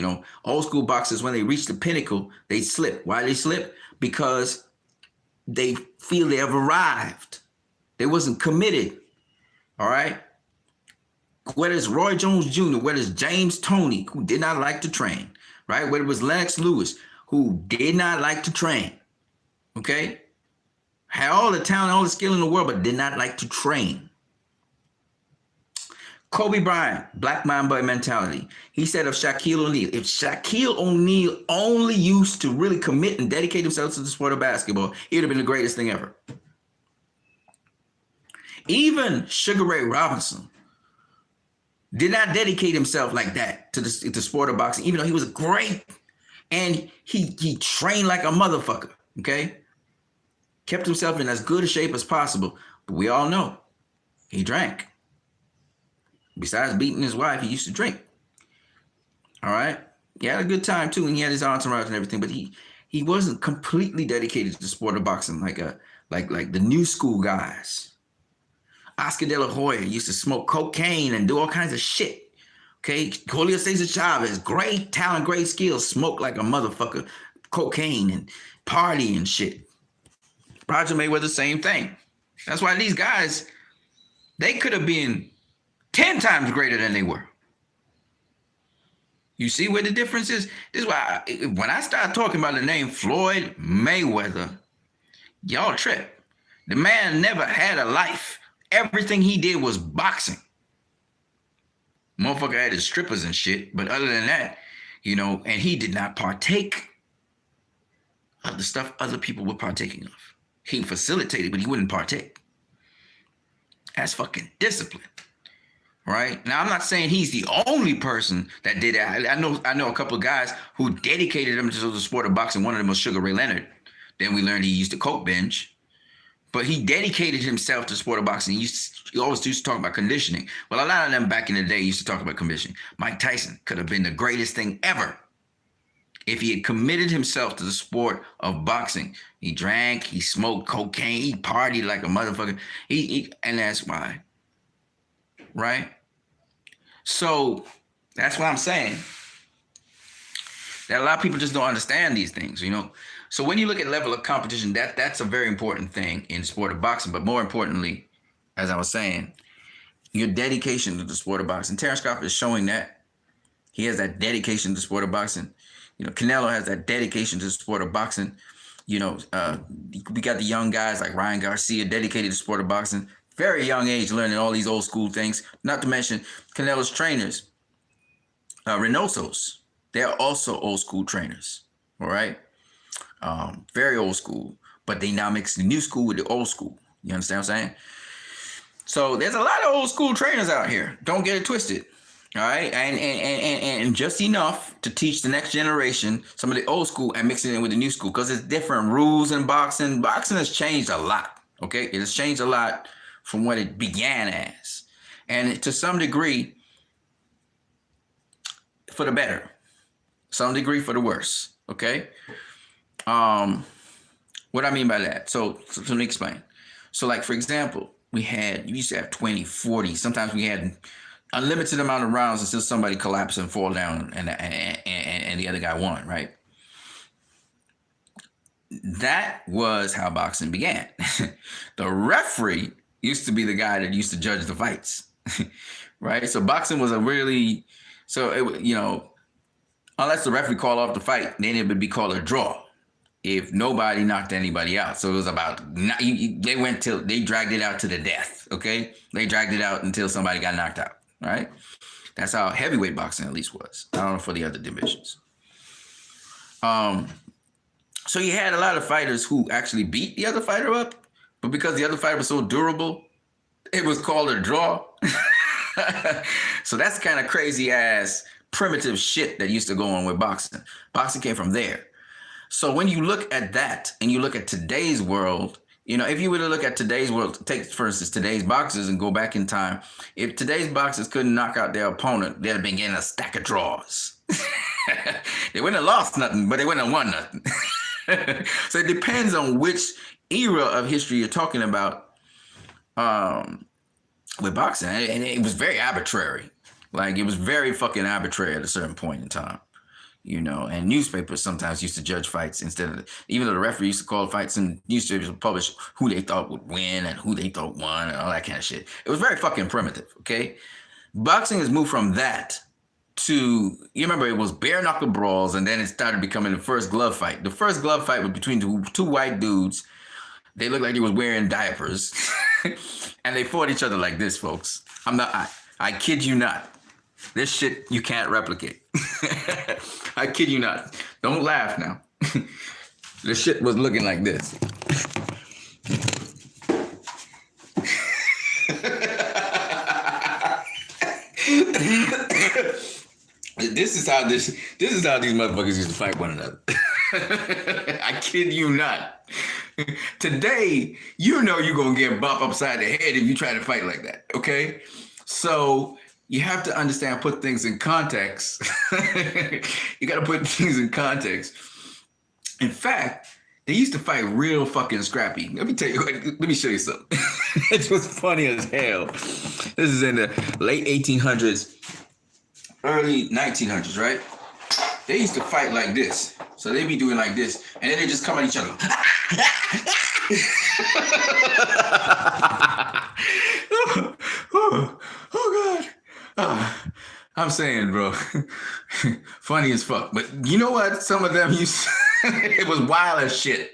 Old school boxers, when they reach the pinnacle, they slip. Why they slip? Because they feel they have arrived. They wasn't committed. All right. Whether it's Roy Jones Jr., whether it's James Toney, who did not like to train, right? Whether it was Lennox Lewis, who did not like to train. Okay? Had all the talent, all the skill in the world, but did not like to train. Kobe Bryant, black mamba mentality. He said of Shaquille O'Neal, if Shaquille O'Neal only used to really commit and dedicate himself to the sport of basketball, he would have been the greatest thing ever. Even Sugar Ray Robinson did not dedicate himself like that to the sport of boxing, even though he was great. And he trained like a motherfucker, okay? Kept himself in as good a shape as possible. But we all know he drank. Besides beating his wife, he used to drink. All right? He had a good time too, and he had his entourage and everything, but he wasn't completely dedicated to the sport of boxing like the new school guys. Oscar De La Hoya used to smoke cocaine and do all kinds of shit. Okay? Julio Cesar Chavez, great talent, great skills, smoke like a motherfucker, cocaine and party and shit. Roger Mayweather, same thing. That's why these guys, they could have been 10 times greater than they were. You see where the difference is? This is why when I start talking about the name Floyd Mayweather, y'all trip. The man never had a life. Everything he did was boxing. Motherfucker had his strippers and shit, but other than that, and he did not partake of the stuff other people were partaking of. He facilitated, but he wouldn't partake. That's fucking discipline, right? Now, I'm not saying he's the only person that did that. I know a couple of guys who dedicated themselves to the sport of boxing. One of them was Sugar Ray Leonard. Then we learned he used to coke binge, but he dedicated himself to the sport of boxing. He always used to talk about conditioning. Well, a lot of them back in the day used to talk about conditioning. Mike Tyson could have been the greatest thing ever if he had committed himself to the sport of boxing. He drank, he smoked cocaine, he partied like a motherfucker. And that's why, right? So that's what I'm saying. That a lot of people just don't understand these things, So when you look at level of competition, that's a very important thing in the sport of boxing. But more importantly, as I was saying, your dedication to the sport of boxing. Terrence Crawford is showing that. He has that dedication to the sport of boxing. Canelo has that dedication to the sport of boxing. We got the young guys like Ryan Garcia dedicated to the sport of boxing. Very young age, learning all these old school things. Not to mention Canelo's trainers Reynosos. They're also old school trainers. All right. Very old school, but they now mix the new school with the old school. You understand what I'm saying? So there's a lot of old school trainers out here. Don't get it twisted. All right. And just enough to teach the next generation some of the old school and mix it in with the new school, because it's different rules in boxing. Boxing has changed a lot. Okay. It has changed a lot from what it began as. And to some degree, for the better, some degree for the worse. Okay. What I mean by that. So let me explain. So like, for example, you used to have 20, 40. Sometimes we had unlimited amount of rounds until somebody collapsed and fall down and the other guy won, right? That was how boxing began. The referee used to be the guy that used to judge the fights, right? So boxing was unless the referee called off the fight, then it would be called a draw if nobody knocked anybody out. So it was about, they dragged it out to the death, okay? They dragged it out until somebody got knocked out, right? That's how heavyweight boxing at least was. I don't know for the other divisions. So you had a lot of fighters who actually beat the other fighter up, but because the other fighter was so durable, it was called a draw. So that's kind of crazy ass primitive shit that used to go on with boxing. Boxing came from there. So when you look at that and you look at today's world, if you were to look at today's world, take for instance today's boxers and go back in time, if today's boxers couldn't knock out their opponent, they'd have been getting a stack of draws. They wouldn't have lost nothing, but they wouldn't have won nothing. So it depends on which era of history you're talking about with boxing. And it was very arbitrary. Like, it was very fucking arbitrary at a certain point in time. And newspapers sometimes used to judge fights even though the referee used to call fights, and newspapers would publish who they thought would win and who they thought won and all that kind of shit. It was very fucking primitive, okay? Boxing has moved from that to, you remember, it was bare knuckle brawls, and then it started becoming the first glove fight. The first glove fight was between two white dudes. They looked like they was wearing diapers, and they fought each other like this, folks. I kid you not. This shit you can't replicate. I kid you not. Don't laugh now. This shit was looking like this. This is how these motherfuckers used to fight one another. I kid you not. Today, you're gonna get bopped upside the head if you try to fight like that. Okay? So you have to understand, put things in context. You got to put things in context. In fact, they used to fight real fucking scrappy. Let me show you something. It was funny as hell. This is in the late 1800s, early 1900s, right? They used to fight like this. So they be doing like this, and then they just come at each other. Oh God. I'm saying, bro, funny as fuck. But you know what? Some of them it was wild as shit.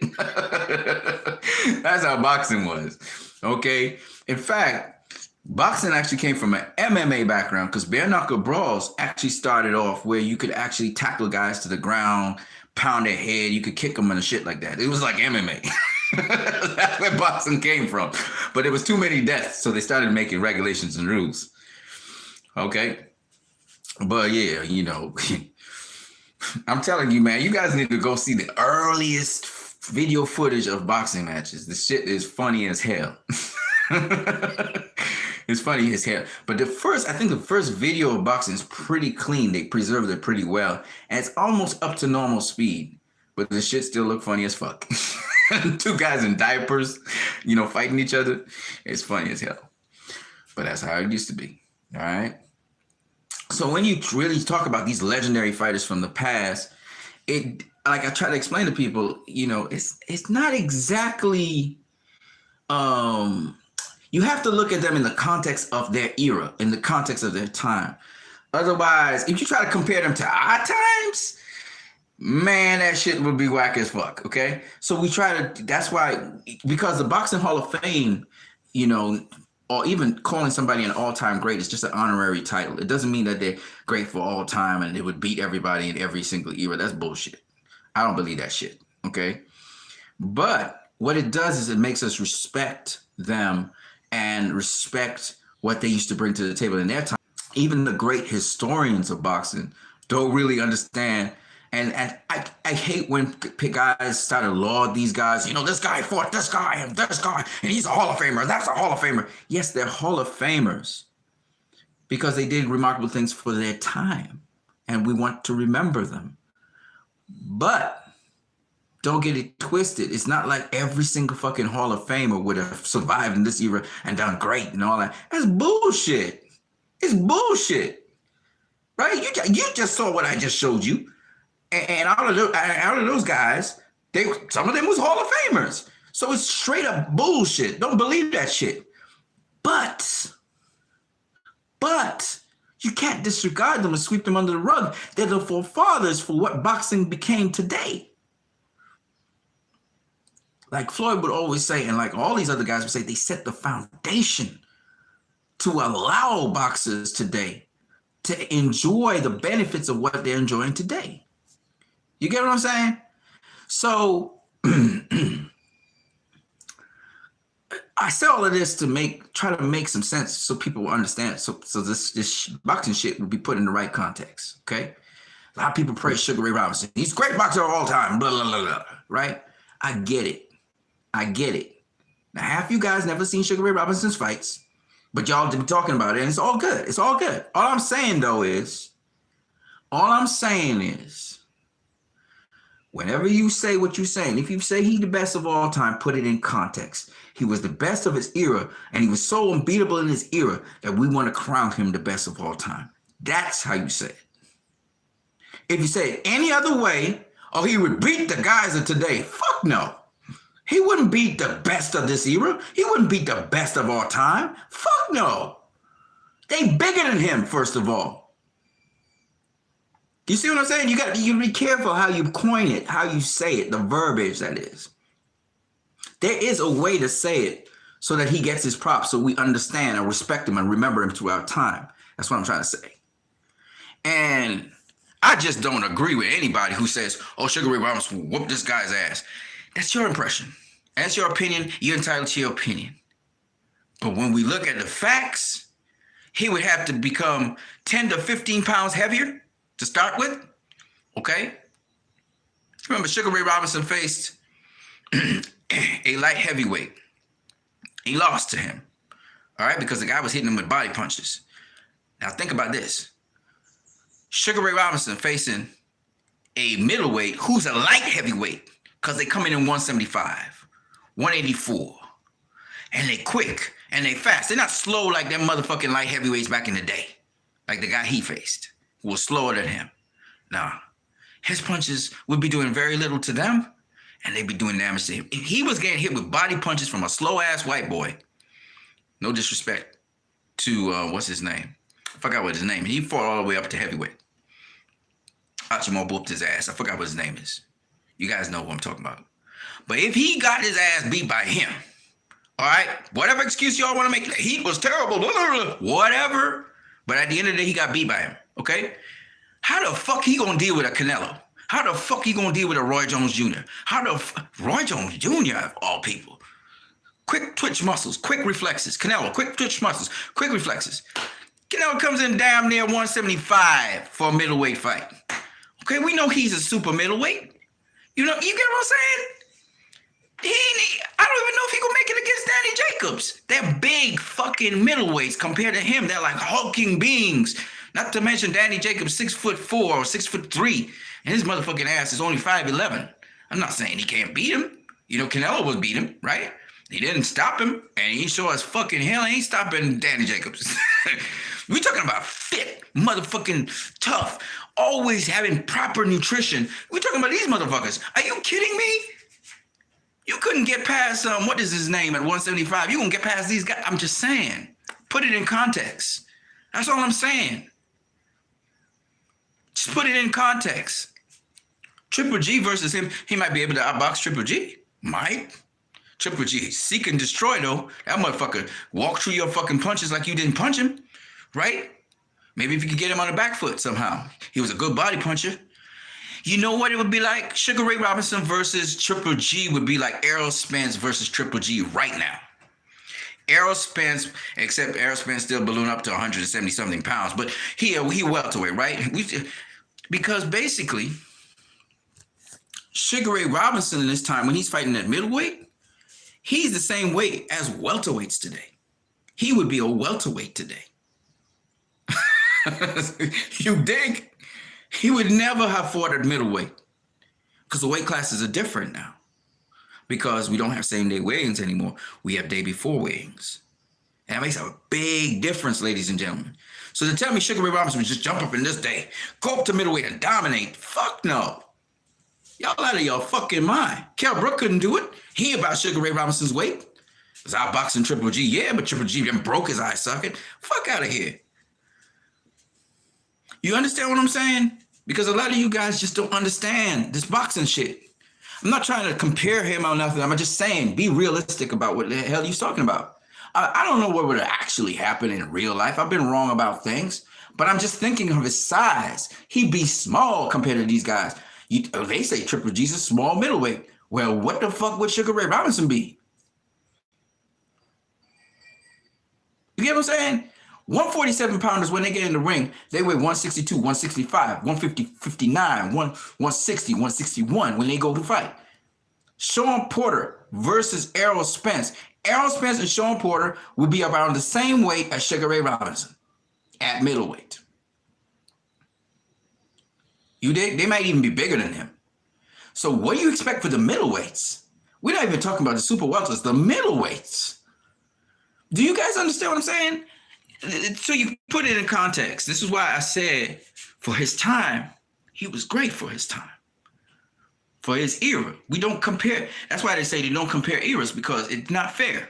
That's how boxing was. Okay. In fact, boxing actually came from an MMA background, because bare knuckle brawls actually started off where you could actually tackle guys to the ground, pound their head, you could kick them and shit like that. It was like MMA. That's where boxing came from. But there was too many deaths, so they started making regulations and rules. Okay. But yeah, I'm telling you, man, you guys need to go see the earliest video footage of boxing matches. The shit is funny as hell. It's funny as hell. But I think the first video of boxing is pretty clean. They preserved it pretty well. And it's almost up to normal speed. But the shit still look funny as fuck. Two guys in diapers, fighting each other. It's funny as hell. But that's how it used to be. All right. So when you really talk about these legendary fighters from the past, like I try to explain to people, it's not exactly, you have to look at them in the context of their era, in the context of their time. Otherwise, if you try to compare them to our times, man, that shit would be whack as fuck. Okay. So that's why, because the Boxing Hall of Fame, or even calling somebody an all-time great is just an honorary title. It doesn't mean that they're great for all time and they would beat everybody in every single era. That's bullshit. I don't believe that shit. Okay. But what it does is it makes us respect them and respect what they used to bring to the table in their time. Even the great historians of boxing don't really understand. And I hate when guys start to laud these guys. You know, this guy fought this guy, and he's a Hall of Famer. That's a Hall of Famer. Yes, they're Hall of Famers because they did remarkable things for their time, and we want to remember them. But don't get it twisted. It's not like every single fucking Hall of Famer would have survived in this era and done great and all that. That's bullshit. It's bullshit, right? You just saw what I just showed you. And out of those guys, some of them was Hall of Famers. So it's straight up bullshit. Don't believe that shit. But you can't disregard them and sweep them under the rug. They're the forefathers for what boxing became today. Like Floyd would always say, and like all these other guys would say, they set the foundation to allow boxers today to enjoy the benefits of what they're enjoying today. You get what I'm saying? So I say all of this to try to make some sense so people will understand. So this boxing shit will be put in the right context. Okay. A lot of people praise Sugar Ray Robinson. He's a great boxer of all time. Blah, blah, blah, blah. Right? I get it. Now, half you guys never seen Sugar Ray Robinson's fights, but y'all been talking about it, and it's all good. It's all good. All I'm saying is, whenever you say what you're saying, if you say he's the best of all time, put it in context. He was the best of his era, and he was so unbeatable in his era that we want to crown him the best of all time. That's how you say it. If you say it any other way, oh, he would beat the guys of today. Fuck no. He wouldn't beat the best of this era. He wouldn't beat the best of all time. Fuck no. They bigger than him, first of all. You see what I'm saying? You be careful how you coin it, how you say it, the verbiage that is. There is a way to say it so that he gets his props, so we understand and respect him and remember him throughout time. That's what I'm trying to say. And I just don't agree with anybody who says, oh, Sugar Ray Robinson whooped this guy's ass. That's your impression. That's your opinion. You're entitled to your opinion. But when we look at the facts, he would have to become 10 to 15 pounds heavier to start with. Okay? Remember, Sugar Ray Robinson faced a light heavyweight. He lost to him. All right? Because the guy was hitting him with body punches. Now think about this. Sugar Ray Robinson facing a middleweight who's a light heavyweight. Because they come in 175, 184. And they quick and they fast. They're not slow like them motherfucking light heavyweights back in the day. Like the guy he faced, who was slower than him. Nah, his punches would be doing very little to them, and they'd be doing damage to him. If he was getting hit with body punches from a slow-ass white boy, no disrespect to, what's his name? I forgot what his name is. He fought all the way up to heavyweight. Achimov whooped his ass. I forgot what his name is. You guys know what I'm talking about. But if he got his ass beat by him, all right, whatever excuse y'all want to make, he was terrible, blah, blah, blah, whatever. But at the end of the day, he got beat by him, okay? How the fuck he gonna deal with a Canelo? How the fuck he gonna deal with a Roy Jones Jr.? Roy Jones Jr. of all people? Quick twitch muscles, quick reflexes. Canelo, quick twitch muscles, quick reflexes. Canelo comes in damn near 175 for a middleweight fight. Okay, we know he's a super middleweight. You know, you get what I'm saying? I don't even know if he gonna make it against Danny Jacobs. They're big fucking middleweights compared to him. They're like hulking beings. Not to mention Danny Jacobs 6'4" or 6'3", and his motherfucking ass is only 5'11". I'm not saying he can't beat him. You know, Canelo would beat him, right? He didn't stop him, and he sure as fucking hell ain't stopping Danny Jacobs. We talking about fit, motherfucking tough, always having proper nutrition. We talking about these motherfuckers. Are you kidding me? You couldn't get past, what is his name at 175? You gonna get past these guys? I'm just saying. Put it in context. That's all I'm saying. Just put it in context. Triple G versus him, he might be able to outbox Triple G. Might. Triple G, seek and destroy though. That motherfucker walk through your fucking punches like you didn't punch him, right? Maybe if you could get him on the back foot somehow. He was a good body puncher. You know what it would be like? Sugar Ray Robinson versus Triple G would be like Errol Spence versus Triple G right now. Errol Spence, except Errol Spence still balloon up to 170 something pounds, but he welterweight, right? Because basically, Sugar Ray Robinson in this time when he's fighting at middleweight, he's the same weight as welterweights today. He would be a welterweight today. You dig? He would never have fought at middleweight because the weight classes are different now. Because we don't have same-day weigh-ins anymore. We have day-before weigh-ins. And that makes a big difference, ladies and gentlemen. So to tell me Sugar Ray Robinson would just jump up in this day, go up to middleweight and dominate, fuck no. Y'all out of your fucking mind. Kell Brook couldn't do it. He about Sugar Ray Robinson's weight. Was outboxing Triple G. Yeah, but Triple G then broke his eye socket. Fuck out of here. You understand what I'm saying? Because a lot of you guys just don't understand this boxing shit. I'm not trying to compare him or nothing. I'm just saying, be realistic about what the hell he's talking about. I don't know what would actually happen in real life. I've been wrong about things, but I'm just thinking of his size. He'd be small compared to these guys. They say Triple G's a small middleweight. Well, what the fuck would Sugar Ray Robinson be? You get what I'm saying? 147 pounders, when they get in the ring, they weigh 162, 165, 150, 59, 160, 161 when they go to fight. Sean Porter versus Errol Spence. Errol Spence and Sean Porter would be around the same weight as Sugar Ray Robinson at middleweight. You dig? They might even be bigger than him. So what do you expect for the middleweights? We're not even talking about the super welters, the middleweights. Do you guys understand what I'm saying? So you put it in context. This is why I said for his time, he was great for his time. For his era. We don't compare. That's why they say they don't compare eras, because it's not fair.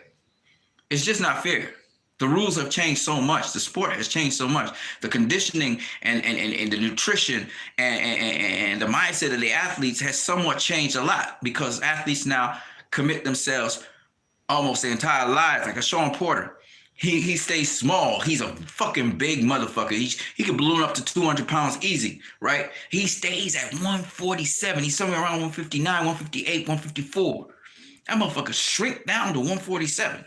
It's just not fair. The rules have changed so much. The sport has changed so much. The conditioning and the nutrition and the mindset of the athletes has somewhat changed a lot, because athletes now commit themselves almost their entire lives. Like a Sean Porter. He stays small. He's a fucking big motherfucker. He can balloon up to 200 pounds easy, right? He stays at 147. He's somewhere around 159, 158, 154. That motherfucker shrink down to 147.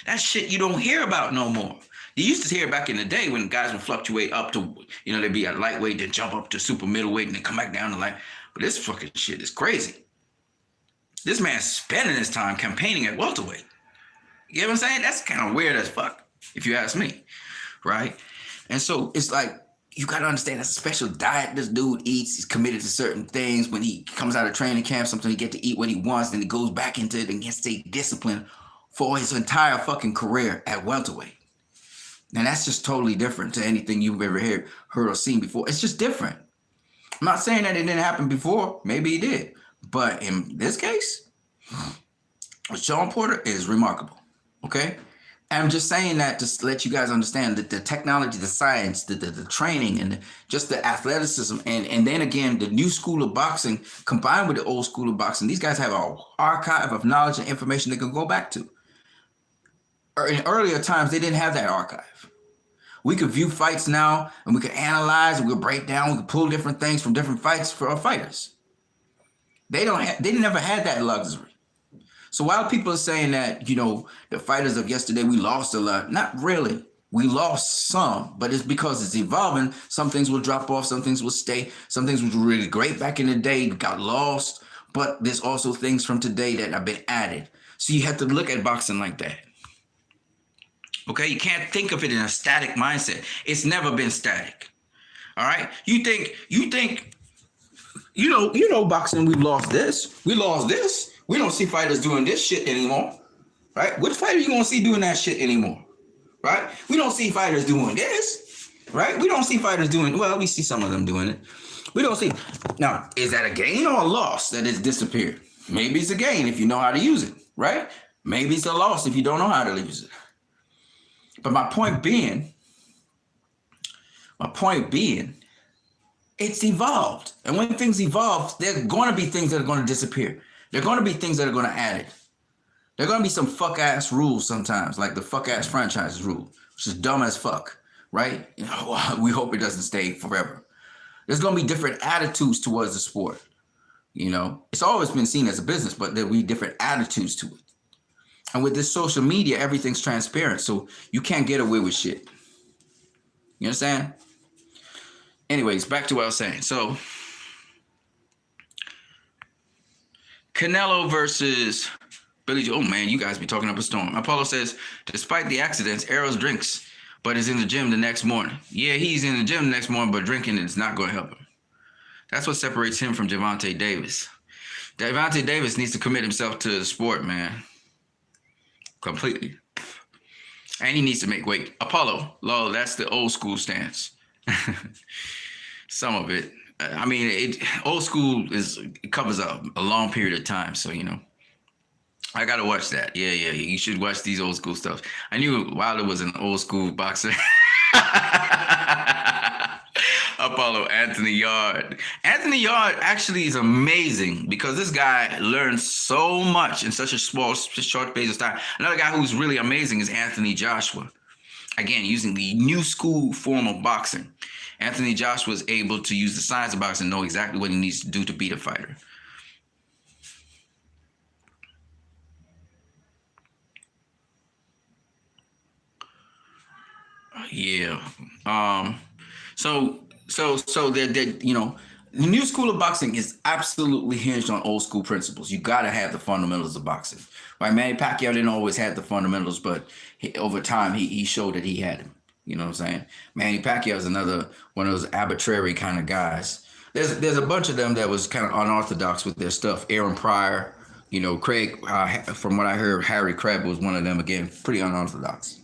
That shit you don't hear about no more. You used to hear back in the day when guys would fluctuate up to, they'd be at lightweight, then jump up to super middleweight, and then come back down to light. But this fucking shit is crazy. This man's spending his time campaigning at welterweight. You know what I'm saying? That's kind of weird as fuck, if you ask me, right? And so it's like, you got to understand that's a special diet this dude eats. He's committed to certain things. When he comes out of training camp, sometimes he get to eat what he wants, then he goes back into it and gets to stay disciplined for his entire fucking career at welterweight. And that's just totally different to anything you've ever heard or seen before. It's just different. I'm not saying that it didn't happen before. Maybe it did. But in this case, Sean Porter is remarkable. Okay? And I'm just saying that to let you guys understand that the technology, the science, the training, and just the athleticism, and then again, the new school of boxing combined with the old school of boxing, these guys have an archive of knowledge and information they can go back to. In earlier times, they didn't have that archive. We could view fights now, and we could analyze, and we could break down, we could pull different things from different fights for our fighters. They never had that luxury. So while people are saying that, the fighters of yesterday, we lost a lot, not really. We lost some, but it's because it's evolving. Some things will drop off, some things will stay. Some things were really great back in the day, got lost, but there's also things from today that have been added. So you have to look at boxing like that. Okay, you can't think of it in a static mindset. It's never been static. All right, you think, boxing, we lost this, we lost this. We don't see fighters doing this shit anymore, right? What fighter you gonna see doing that shit anymore, right? We don't see fighters doing this, right? We don't see fighters doing, well, we see some of them doing it. We don't see. Now, is that a gain or a loss that it's disappeared? Maybe it's a gain if you know how to use it, right? Maybe it's a loss if you don't know how to use it. But my point being, it's evolved. And when things evolve, there are going to be things that are going to disappear. There are going to be things that are going to add it. There are gonna be some fuck ass rules sometimes, like the fuck ass franchise rule, which is dumb as fuck, right? You know, we hope it doesn't stay forever. There's gonna be different attitudes towards the sport. You know, it's always been seen as a business, but there'll be different attitudes to it. And with this social media, everything's transparent, so you can't get away with shit. You understand? Anyways, back to what I was saying. So, Canelo versus Billy Joe. Oh man, you guys be talking up a storm. Apollo says, despite the accidents, Arrows drinks, but is in the gym the next morning. Yeah, he's in the gym the next morning, but drinking is not going to help him. That's what separates him from Gervonta Davis. Gervonta Davis needs to commit himself to the sport, man. Completely. And he needs to make weight. Apollo, lol, that's the old school stance. Some of it. I mean, old school it covers a long period of time, so you know. I gotta watch that. Yeah. You should watch these old school stuff. I knew Wilder was an old school boxer. Apollo, Anthony Yard. Anthony Yard actually is amazing because this guy learned so much in such a short space of time. Another guy who's really amazing is Anthony Joshua. Again, using the new school form of boxing. Anthony Joshua was able to use the science of boxing and know exactly what he needs to do to beat a fighter. Yeah. So that you know, the new school of boxing is absolutely hinged on old school principles. You got to have the fundamentals of boxing. Right? Manny Pacquiao didn't always have the fundamentals, but over time he showed that he had them. You know what I'm saying? Manny Pacquiao is another one of those arbitrary kind of guys. There's a bunch of them that was kind of unorthodox with their stuff. Aaron Pryor, you know, Craig. From what I heard, Harry Crabb was one of them. Again, pretty unorthodox.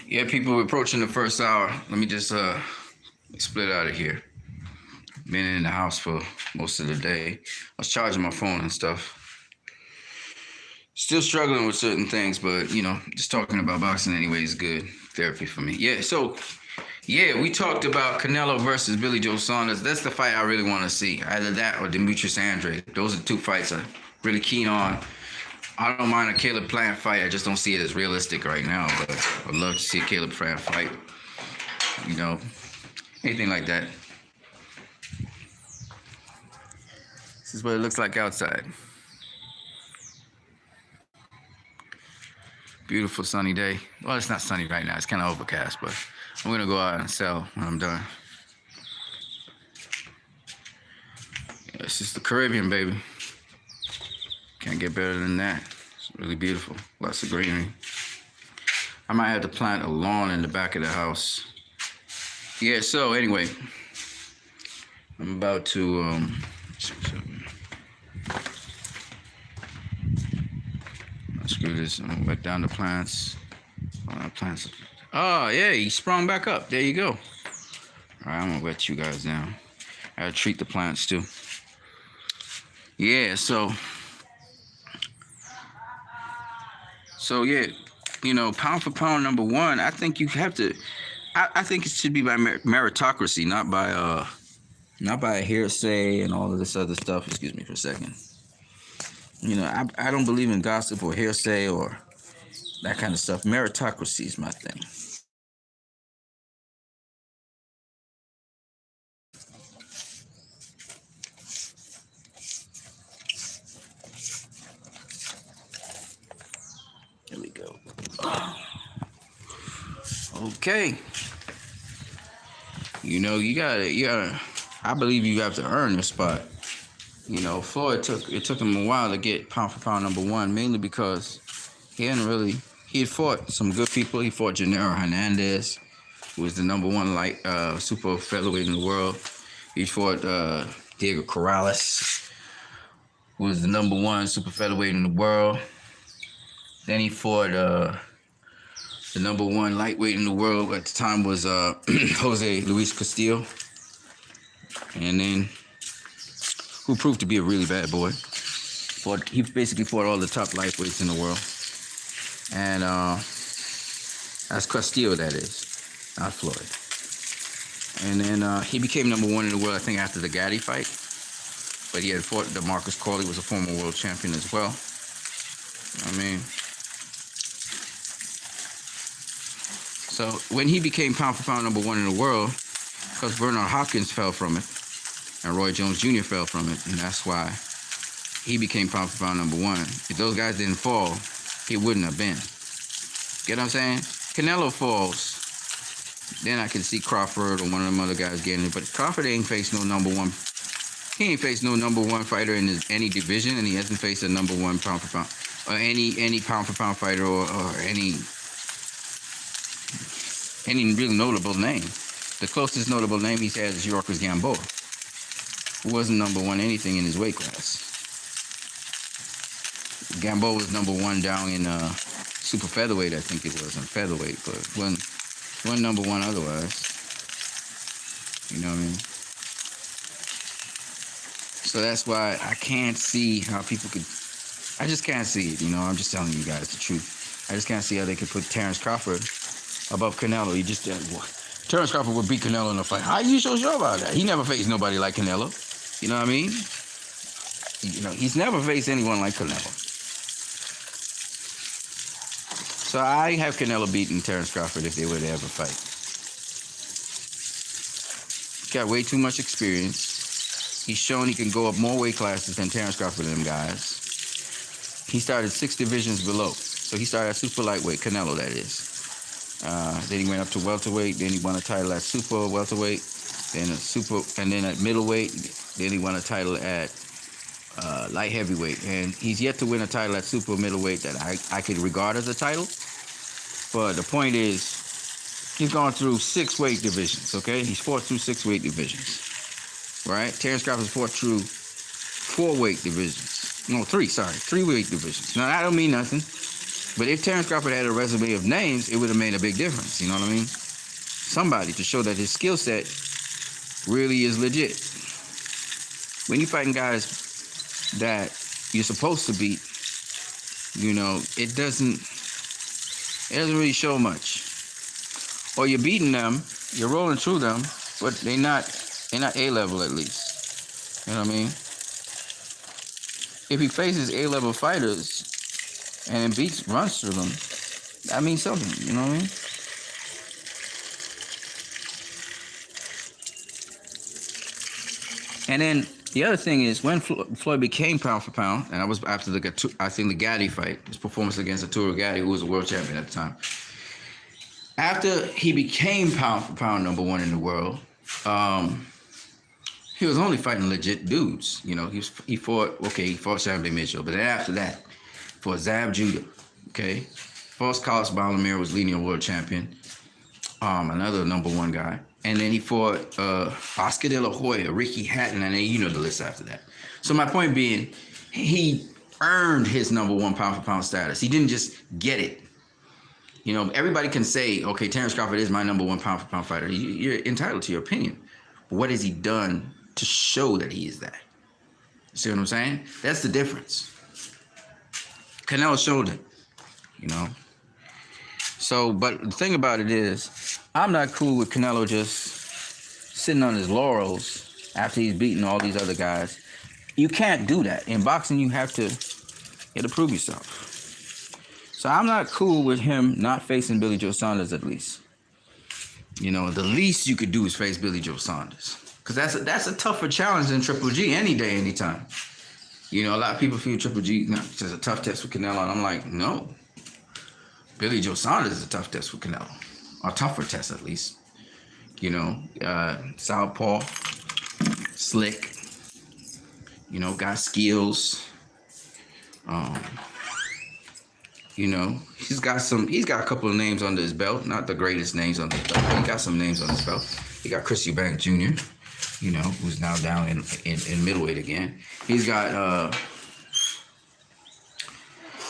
Yeah, people approaching the first hour. Let me just split out of here. Been in the house for most of the day. I was charging my phone and stuff. Still struggling with certain things, but you know, just talking about boxing anyway is good therapy for me. Yeah, so we talked about Canelo versus Billy Joe Saunders. That's the fight I really want to see. Either that or Demetrius Andrade. Those are two fights I'm really keen on. I don't mind a Caleb Plant fight. I just don't see it as realistic right now. But I'd love to see a Caleb Plant fight. You know, anything like that. This is what it looks like outside. Beautiful sunny day. Well, it's not sunny right now. It's kind of overcast, but I'm going to go out and sell when I'm done. Yeah, it's just the Caribbean, baby. Can't get better than that. It's really beautiful. Lots of greenery. I might have to plant a lawn in the back of the house. Yeah, so anyway, I'm about to screw this. I'm gonna wet down the plants. Plants. Oh yeah, he sprung back up. There you go. All right, I'm gonna wet you guys down. I gotta treat the plants too. Yeah, so yeah, you know, pound for pound number one, I think you have to. I think it should be by meritocracy, not by hearsay and all of this other stuff. Excuse me for a second. You know, I don't believe in gossip or hearsay or that kind of stuff. Meritocracy is my thing. Here we go. Okay. You gotta. I believe you have to earn your spot. Floyd took him a while to get pound for pound number one, mainly because he had fought some good people. He fought Gennaro Hernandez, who was the number one super featherweight in the world. He fought Diego Corrales, who was the number one super featherweight in the world. Then he fought the number one lightweight in the world at the time was Jose Luis Castillo, and then who proved to be a really bad boy. He basically fought all the top lightweights in the world, and that's Castillo, that is, not Floyd. And then he became number one in the world, I think, after the Gatti fight. But he had fought DeMarcus Corley, was a former world champion as well. So when he became pound for pound number one in the world, because Bernard Hopkins fell from it, and Roy Jones Jr. fell from it, and that's why he became pound for pound number one. If those guys didn't fall, he wouldn't have been. Get what I'm saying? Canelo falls, then I can see Crawford or one of them other guys getting it. But Crawford ain't faced no number one. He ain't faced no number one fighter in any division, and he hasn't faced a number one pound for pound, or any pound for pound fighter, or any real notable name. The closest notable name he's had is Yorkers Gamboa, who wasn't number one anything in his weight class. Gamboa was number one down in super featherweight, I think it was, in featherweight, but wasn't number one otherwise. You know what I mean? So that's why I can't see how people could. I just can't see it. I'm just telling you guys the truth. I just can't see how they could put Terrence Crawford above Canelo. Terrence Crawford would beat Canelo in a fight. How are you so sure about that? He never faced nobody like Canelo. You know what I mean? He's never faced anyone like Canelo. So I have Canelo beating Terrence Crawford if they were to ever fight. Got way too much experience. He's shown he can go up more weight classes than Terrence Crawford and them guys. He started 6 divisions below. So he started at super lightweight, Canelo that is. Then he went up to welterweight. Then he won a title at super welterweight. And then at middleweight. Then he won a title at light heavyweight. And he's yet to win a title at super middleweight that I could regard as a title. But the point is, he's gone through 6 weight divisions, okay? He's fought through 6 weight divisions, right? Terrence Crawford's fought through 4 weight divisions. No, 3 weight divisions. Now, that don't mean nothing. But if Terrence Crawford had a resume of names, it would have made a big difference, you know what I mean? Somebody to show that his skill set really is legit. When you're fighting guys that you're supposed to beat, it doesn't really show much. Or you're beating them, you're rolling through them, but they're not A-level at least. You know what I mean? If he faces A-level fighters and runs through them, that means something, you know what I mean? And then the other thing is, when Floyd became pound for pound, and I was after the Gatti fight, his performance against Arturo Gatti, who was a world champion at the time. After he became pound for pound number one in the world, he was only fighting legit dudes. He fought Saturday Mitchell, but then after that, for Zab Judah, okay? First, Carlos Baldomir was leading a world champion, another number one guy. And then he fought Oscar De La Hoya, Ricky Hatton, and then the list after that. So my point being, he earned his number one pound for pound status. He didn't just get it. Everybody can say, okay, Terrence Crawford is my number one pound for pound fighter. You're entitled to your opinion. But what has he done to show that he is that? You see what I'm saying? That's the difference. Canelo showed it, So, but the thing about it is, I'm not cool with Canelo just sitting on his laurels after he's beaten all these other guys. You can't do that. In boxing, you have to prove yourself. So I'm not cool with him not facing Billy Joe Saunders at least. The least you could do is face Billy Joe Saunders. Because that's a tougher challenge than Triple G any day, anytime. A lot of people feel Triple G is a tough test for Canelo, and I'm like, no. Billy Joe Saunders is a tough test for Canelo. A tougher test, at least. You know, southpaw, slick. You know, got skills. You know, he's got a couple of names under his belt. Not the greatest names on his belt, but he got some names on his belt. He got Chris Eubank Jr., you know, who's now down in middleweight again. He's got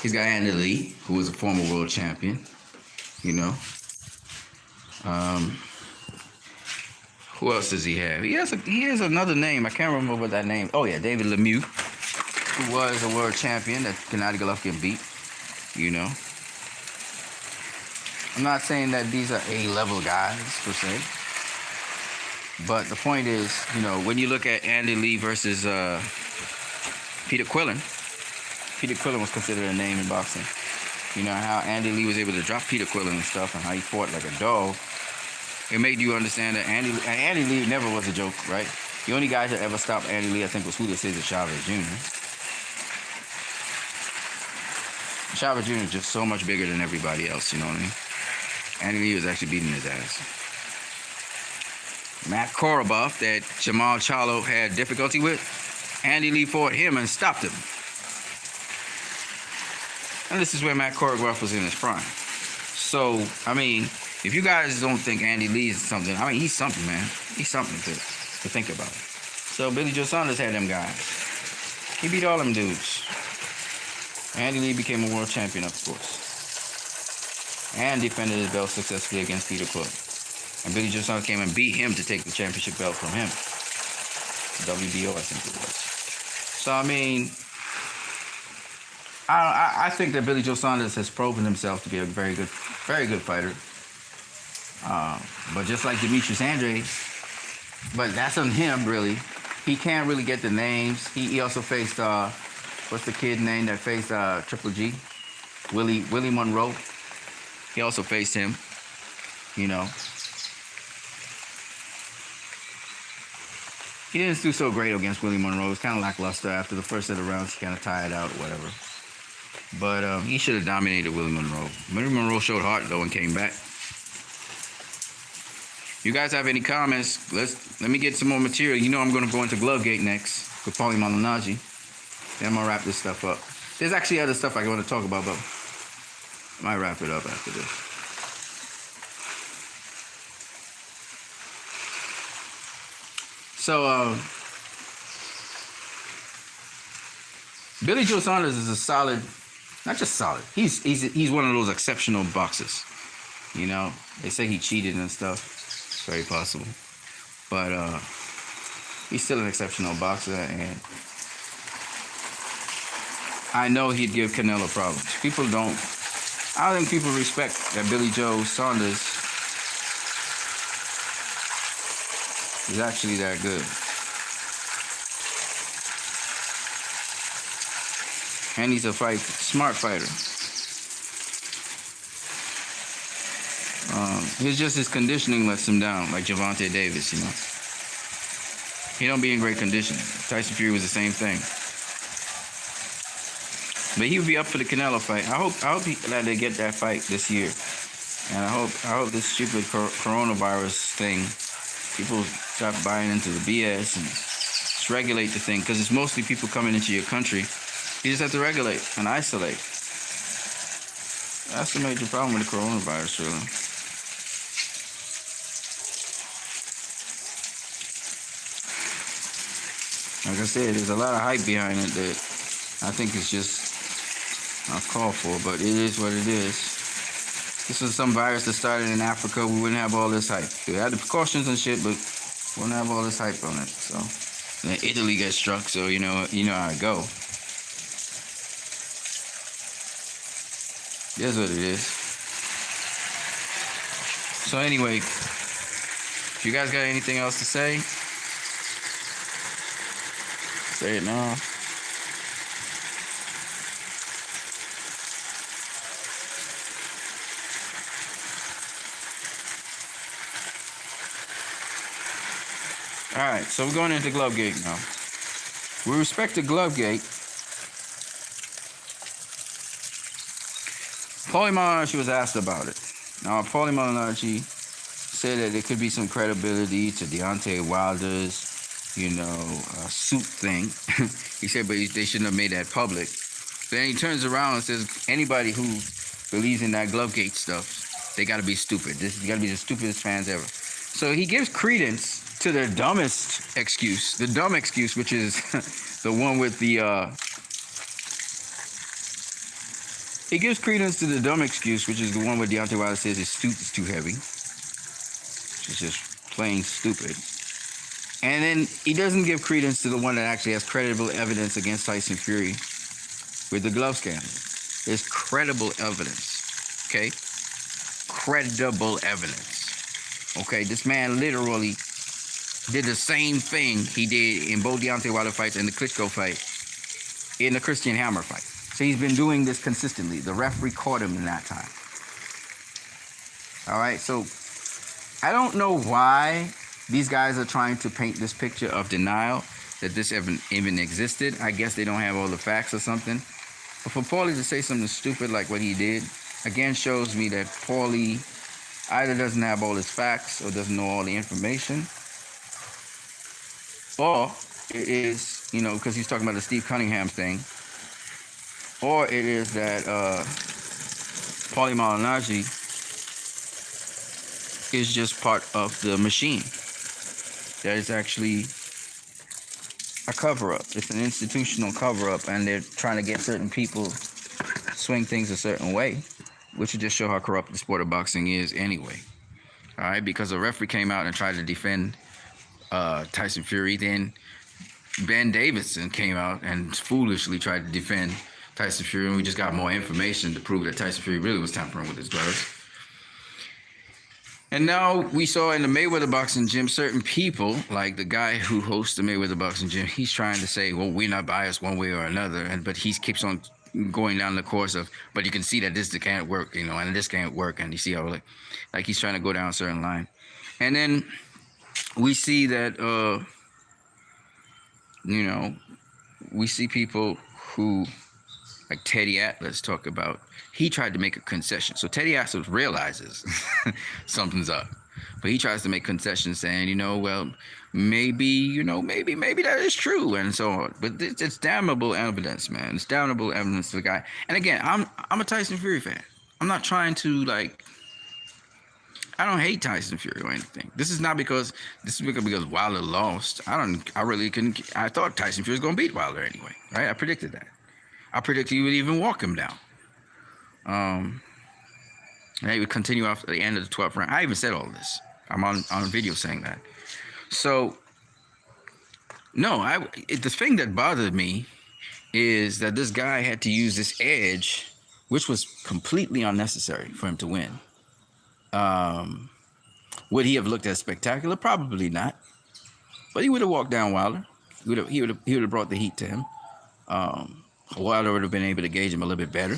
Andy Lee, who was a former world champion, you know. Who else does he have? He has another name. I can't remember what that name. Oh yeah, David Lemieux, who was a world champion that Gennady Golovkin beat. You know, I'm not saying that these are A-level guys per se, but the point is, you know, when you look at Andy Lee versus Peter Quillen, Peter Quillen was considered a name in boxing. You know how Andy Lee was able to drop Peter Quillen and stuff, and how he fought like a dog. It made you understand that Andy Lee never was a joke, right? The only guy that ever stopped Andy Lee, I think, was Julio Cesar Chavez Jr. Chavez Jr. is just so much bigger than everybody else, you know what I mean? Andy Lee was actually beating his ass. Matt Korobov, that Jamal Charlo had difficulty with, Andy Lee fought him and stopped him. And this is where Matt Korobov was in his prime. So, I mean, if you guys don't think Andy Lee is something, I mean, he's something, man. He's something to think about. So Billy Joe Saunders had them guys. He beat all them dudes. Andy Lee became a world champion, of course, and defended his belt successfully against Peter Quillen. And Billy Joe Saunders came and beat him to take the championship belt from him. WBO, I think it was. So, I mean, I think that Billy Joe Saunders has proven himself to be a very good fighter. But just like Demetrius Andrade, but that's on him, really. He can't really get the names. He also faced, what's the kid name that faced Triple G? Willie Monroe. He also faced him, you know. He didn't do so great against Willie Monroe. It was kind of lackluster after the first set of rounds. He kind of tired out or whatever. But he should have dominated Willie Monroe. Willie Monroe showed heart, though, and came back. You guys have any comments? Let me get some more material. You know I'm going to go into Glovegate next with Pauli Malignaggi. Then I'm going to wrap this stuff up. There's actually other stuff I want to talk about, but I might wrap it up after this. So, Billy Joe Saunders is a solid, not just solid. He's one of those exceptional boxers. You know, they say he cheated and stuff. It's very possible, but he's still an exceptional boxer, and I know he'd give Canelo problems. I don't think people respect that Billy Joe Saunders is actually that good. And he's a smart fighter. It's just his conditioning lets him down, like Gervonta Davis, you know. He don't be in great condition. Tyson Fury was the same thing. But he would be up for the Canelo fight. I hope that they get that fight this year. And I hope this stupid coronavirus thing, people stop buying into the BS and just regulate the thing, because it's mostly people coming into your country. You just have to regulate and isolate. That's the major problem with the coronavirus, really. Like I said, there's a lot of hype behind it that I think it's just not called for, but it is what it is. This was some virus that started in Africa. We wouldn't have all this hype. We had the precautions and shit, but we wouldn't have all this hype on it. So then Italy gets struck, so you know how it go. That's what it is. So anyway, if you guys got anything else to say, say it now. Alright, so we're going into Glovegate now. With respect to Glovegate, Pauli Malignaggi was asked about it. Now, Pauli Malignaggi said that there could be some credibility to Deontay Wilder's, suit thing. He said, but they shouldn't have made that public. Then he turns around and says, anybody who believes in that Glovegate stuff, they got to be stupid. This has got to be the stupidest fans ever. So he gives credence to their dumbest excuse, the dumb excuse, which is the one with the. He gives credence to the dumb excuse, which is the one where Deontay Wilder says his suit is too heavy. Which is just plain stupid. And then he doesn't give credence to the one that actually has credible evidence against Tyson Fury with the glove scandal. There's credible evidence, okay? Credible evidence, okay? This man literally did the same thing he did in both Deontay Wilder fights and the Klitschko fight, in the Christian Hammer fight. So he's been doing this consistently. The referee caught him in that time. All right, so I don't know why these guys are trying to paint this picture of denial that this even existed. I guess they don't have all the facts or something. But for Pauli to say something stupid like what he did, again shows me that Pauli either doesn't have all his facts or doesn't know all the information. Or it is, because he's talking about the Steve Cunningham thing. Or it is that Pauli Malignaggi is just part of the machine. That is actually a cover-up. It's an institutional cover-up, and they're trying to get certain people swing things a certain way, which would just show how corrupt the sport of boxing is anyway. All right, because a referee came out and tried to defend Tyson Fury, then Ben Davidson came out and foolishly tried to defend Tyson Fury, and we just got more information to prove that Tyson Fury really was tampering with his gloves. And now we saw in the Mayweather boxing gym certain people, like the guy who hosts the Mayweather boxing gym, he's trying to say, well, we're not biased one way or another, but he keeps on going down the course of, but you can see that this can't work, and this can't work, and you see how like he's trying to go down a certain line. And then we see that, we see people who, like Teddy Atlas talk about, he tried to make a concession. So Teddy Atlas realizes something's up. But he tries to make concessions saying, well, maybe that is true and so on. But it's damnable evidence, man. It's damnable evidence to the guy. And again, I'm a Tyson Fury fan. I'm not trying to, I don't hate Tyson Fury or anything. This is because Wilder lost. I thought Tyson Fury was going to beat Wilder anyway, right? I predicted that. I predicted he would even walk him down. And he would continue after the end of the 12th round. I even said all this. I'm on video saying that. So, no, the thing that bothered me is that this guy had to use this edge, which was completely unnecessary for him to win. Would he have looked as spectacular? Probably not. But he would have walked down Wilder. He would have brought the heat to him. Wilder would have been able to gauge him a little bit better.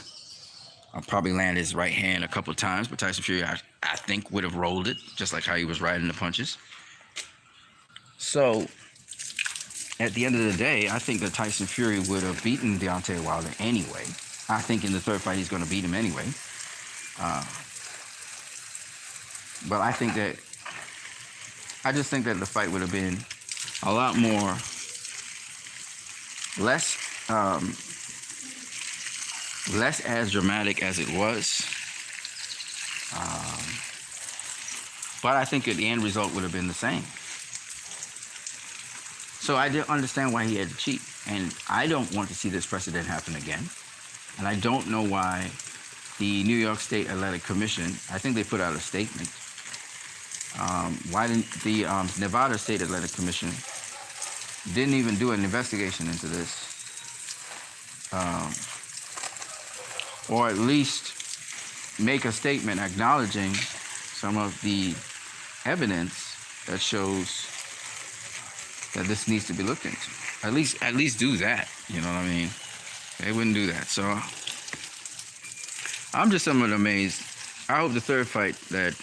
I'll probably land his right hand a couple of times, but Tyson Fury, I think, would have rolled it, just like how he was riding the punches. So, at the end of the day, I think that Tyson Fury would have beaten Deontay Wilder anyway. I think in the third fight he's going to beat him anyway. But I just think that the fight would have been a lot more, less as dramatic as it was. But I think the end result would have been the same. So I didn't understand why he had to cheat. And I don't want to see this precedent happen again. And I don't know why the New York State Athletic Commission, I think they put out a statement. Why didn't the Nevada State Athletic Commission didn't even do an investigation into this? Or at least make a statement acknowledging some of the evidence that shows that this needs to be looked into. At least do that. You know what I mean? They wouldn't do that. So I'm just somewhat amazed. I hope the third fight that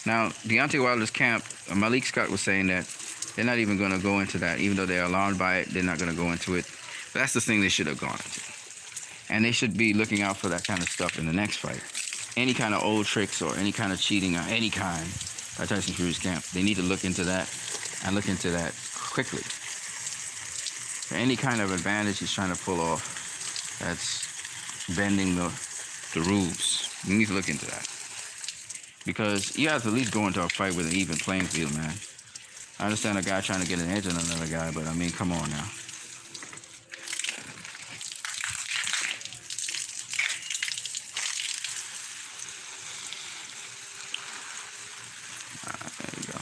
now Deontay Wilder's camp, Malik Scott was saying that they're not even going to go into that, even though they're alarmed by it. They're not going to go into it. But that's the thing they should have gone into. And they should be looking out for that kind of stuff in the next fight. any kind of old tricks or any kind of cheating or any kind by Tyson Fury's camp. They need to look into that and look into that quickly. For any kind of advantage he's trying to pull off, that's bending the rules. You need to look into that. Because you have to at least go into a fight with an even playing field, man. I understand a guy trying to get an edge on another guy, but I mean, come on now. There you go.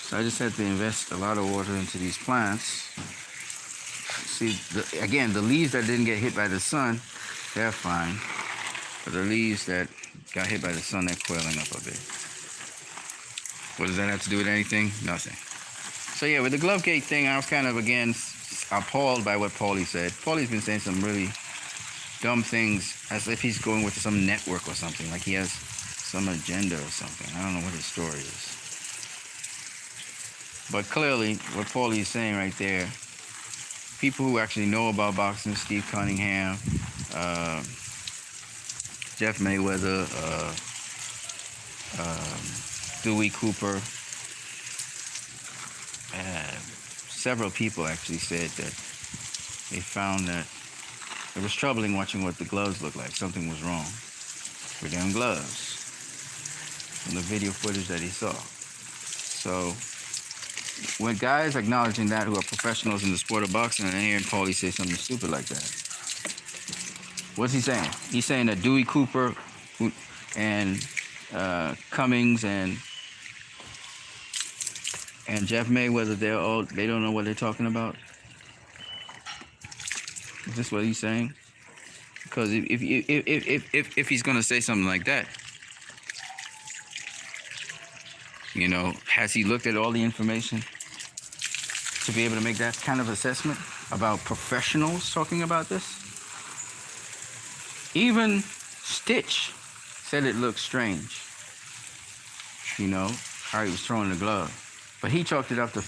So I just had to invest a lot of water into these plants. See, again, the leaves that didn't get hit by the sun, they're fine. But the leaves that got hit by the sun, they're coiling up a bit. What does that have to do with anything? Nothing. So yeah, with the Glovegate thing, I was kind of, again, appalled by what Pauli said. Pauli's been saying some really dumb things as if he's going with some network or something, like he has some agenda or something. I don't know what his story is. But clearly, what Pauli is saying right there, people who actually know about boxing, Steve Cunningham, Jeff Mayweather, Dewey Cooper, several people actually said that they found that it was troubling watching what the gloves looked like. Something was wrong with them gloves from the video footage that he saw. So when guys acknowledging that who are professionals in the sport of boxing and hearing Pauli say something stupid like that, what's he saying? He's saying that Dewey Cooper and Cummings and Jeff Mayweather, they don't know what they're talking about. Is this what he's saying? Because if he's gonna say something like that, you know, has he looked at all the information to be able to make that kind of assessment about professionals talking about this? Even Stitch said it looked strange, you know, how he was throwing the glove. But he chalked it up to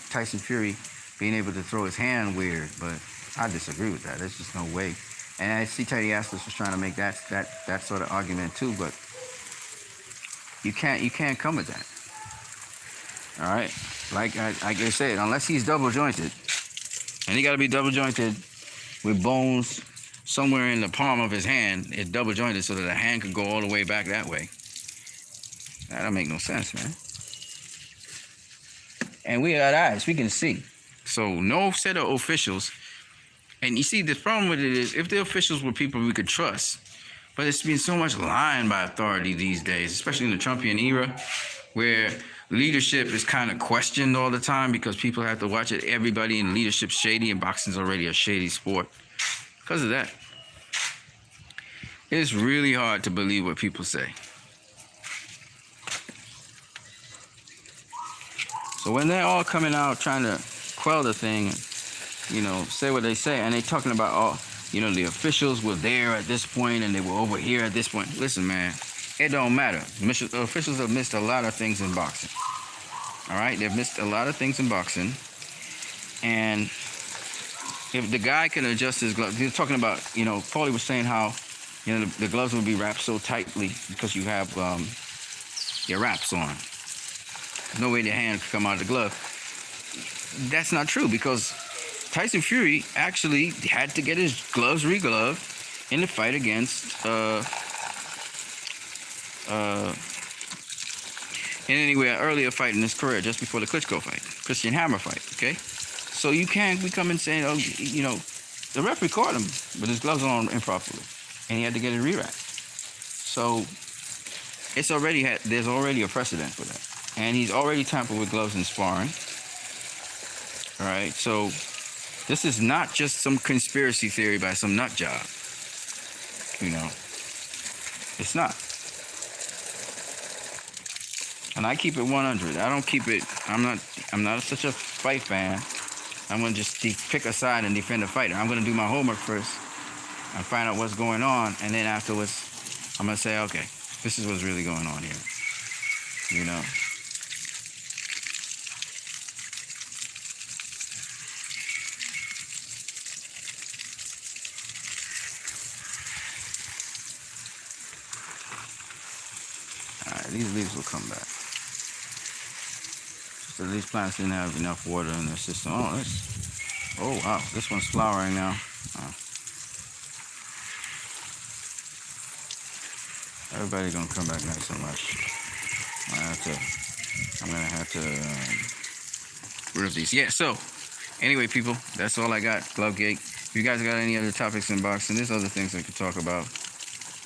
Tyson Fury being able to throw his hand weird, but I disagree with that. There's just no way. And I see Teddy Atlas was trying to make that sort of argument too, but you can't come with that. All right, like I said, unless he's double jointed, and he got to be double jointed with bones somewhere in the palm of his hand. It's double jointed so that the hand could go all the way back that way. That don't make no sense, man. And we got eyes, we can see. So no set of officials. And you see, the problem with it is, if the officials were people we could trust, but it's been so much lying by authority these days, especially in the Trumpian era, where leadership is kind of questioned all the time because people have to watch it. Everybody in leadership's shady, and boxing's already a shady sport. Because of that, it's really hard to believe what people say. So when they're all coming out trying to quell the thing, and, you know, say what they say, and they're talking about, oh, you know, the officials were there at this point and they were over here at this point. Listen, man, it don't matter. The officials have missed a lot of things in boxing. All right? They've missed a lot of things in boxing. And if the guy can adjust his gloves, he was talking about, you know, Pauli was saying how, you know, the gloves would be wrapped so tightly because you have your wraps on. There's no way the hand could come out of the glove. That's not true, because Tyson Fury actually had to get his gloves regloved in the fight against in any earlier fight in his career, just before the Klitschko fight, Christian Hammer fight, okay? So you can't be coming saying, oh, you know, the referee caught him with his gloves on improperly, and he had to get it rewrapped. So there's already a precedent for that. And he's already tampered with gloves in sparring. All right, so this is not just some conspiracy theory by some nut job. You know, it's not. And I keep it 100. I don't keep it. I'm not such a fight fan. I'm gonna just pick a side and defend a fighter. I'm gonna do my homework first and find out what's going on, and then afterwards, I'm gonna say, okay, this is what's really going on here. You know. these leaves will come back. So these plants didn't have enough water in their system. Oh wow, this one's flowering now. Everybody's gonna come back nice and lush. I'm gonna have to rid of these. Yeah. So anyway, people, that's all I got. Glovegate. If you guys got any other topics in boxing, there's other things I could talk about.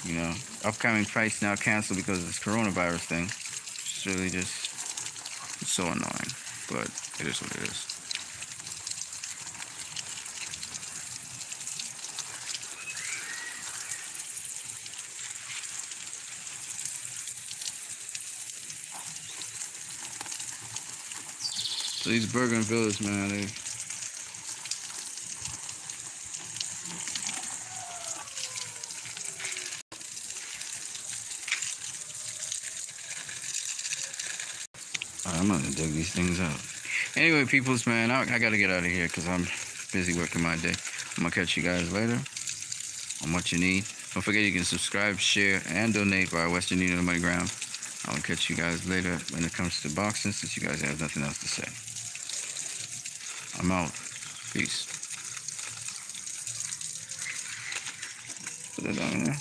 You know, upcoming fights now canceled because of this coronavirus thing. It's really just so annoying, but it is what it is. So these Bougainvilles, man, they... I'm gonna dig these things out. Anyway, peoples, man, I gotta get out of here because I'm busy working my day. I'm gonna catch you guys later on what you need. Don't forget you can subscribe, share, and donate via Western Union MoneyGram. I'll catch you guys later when it comes to boxing since you guys have nothing else to say. I'm out. Peace. Put it down there.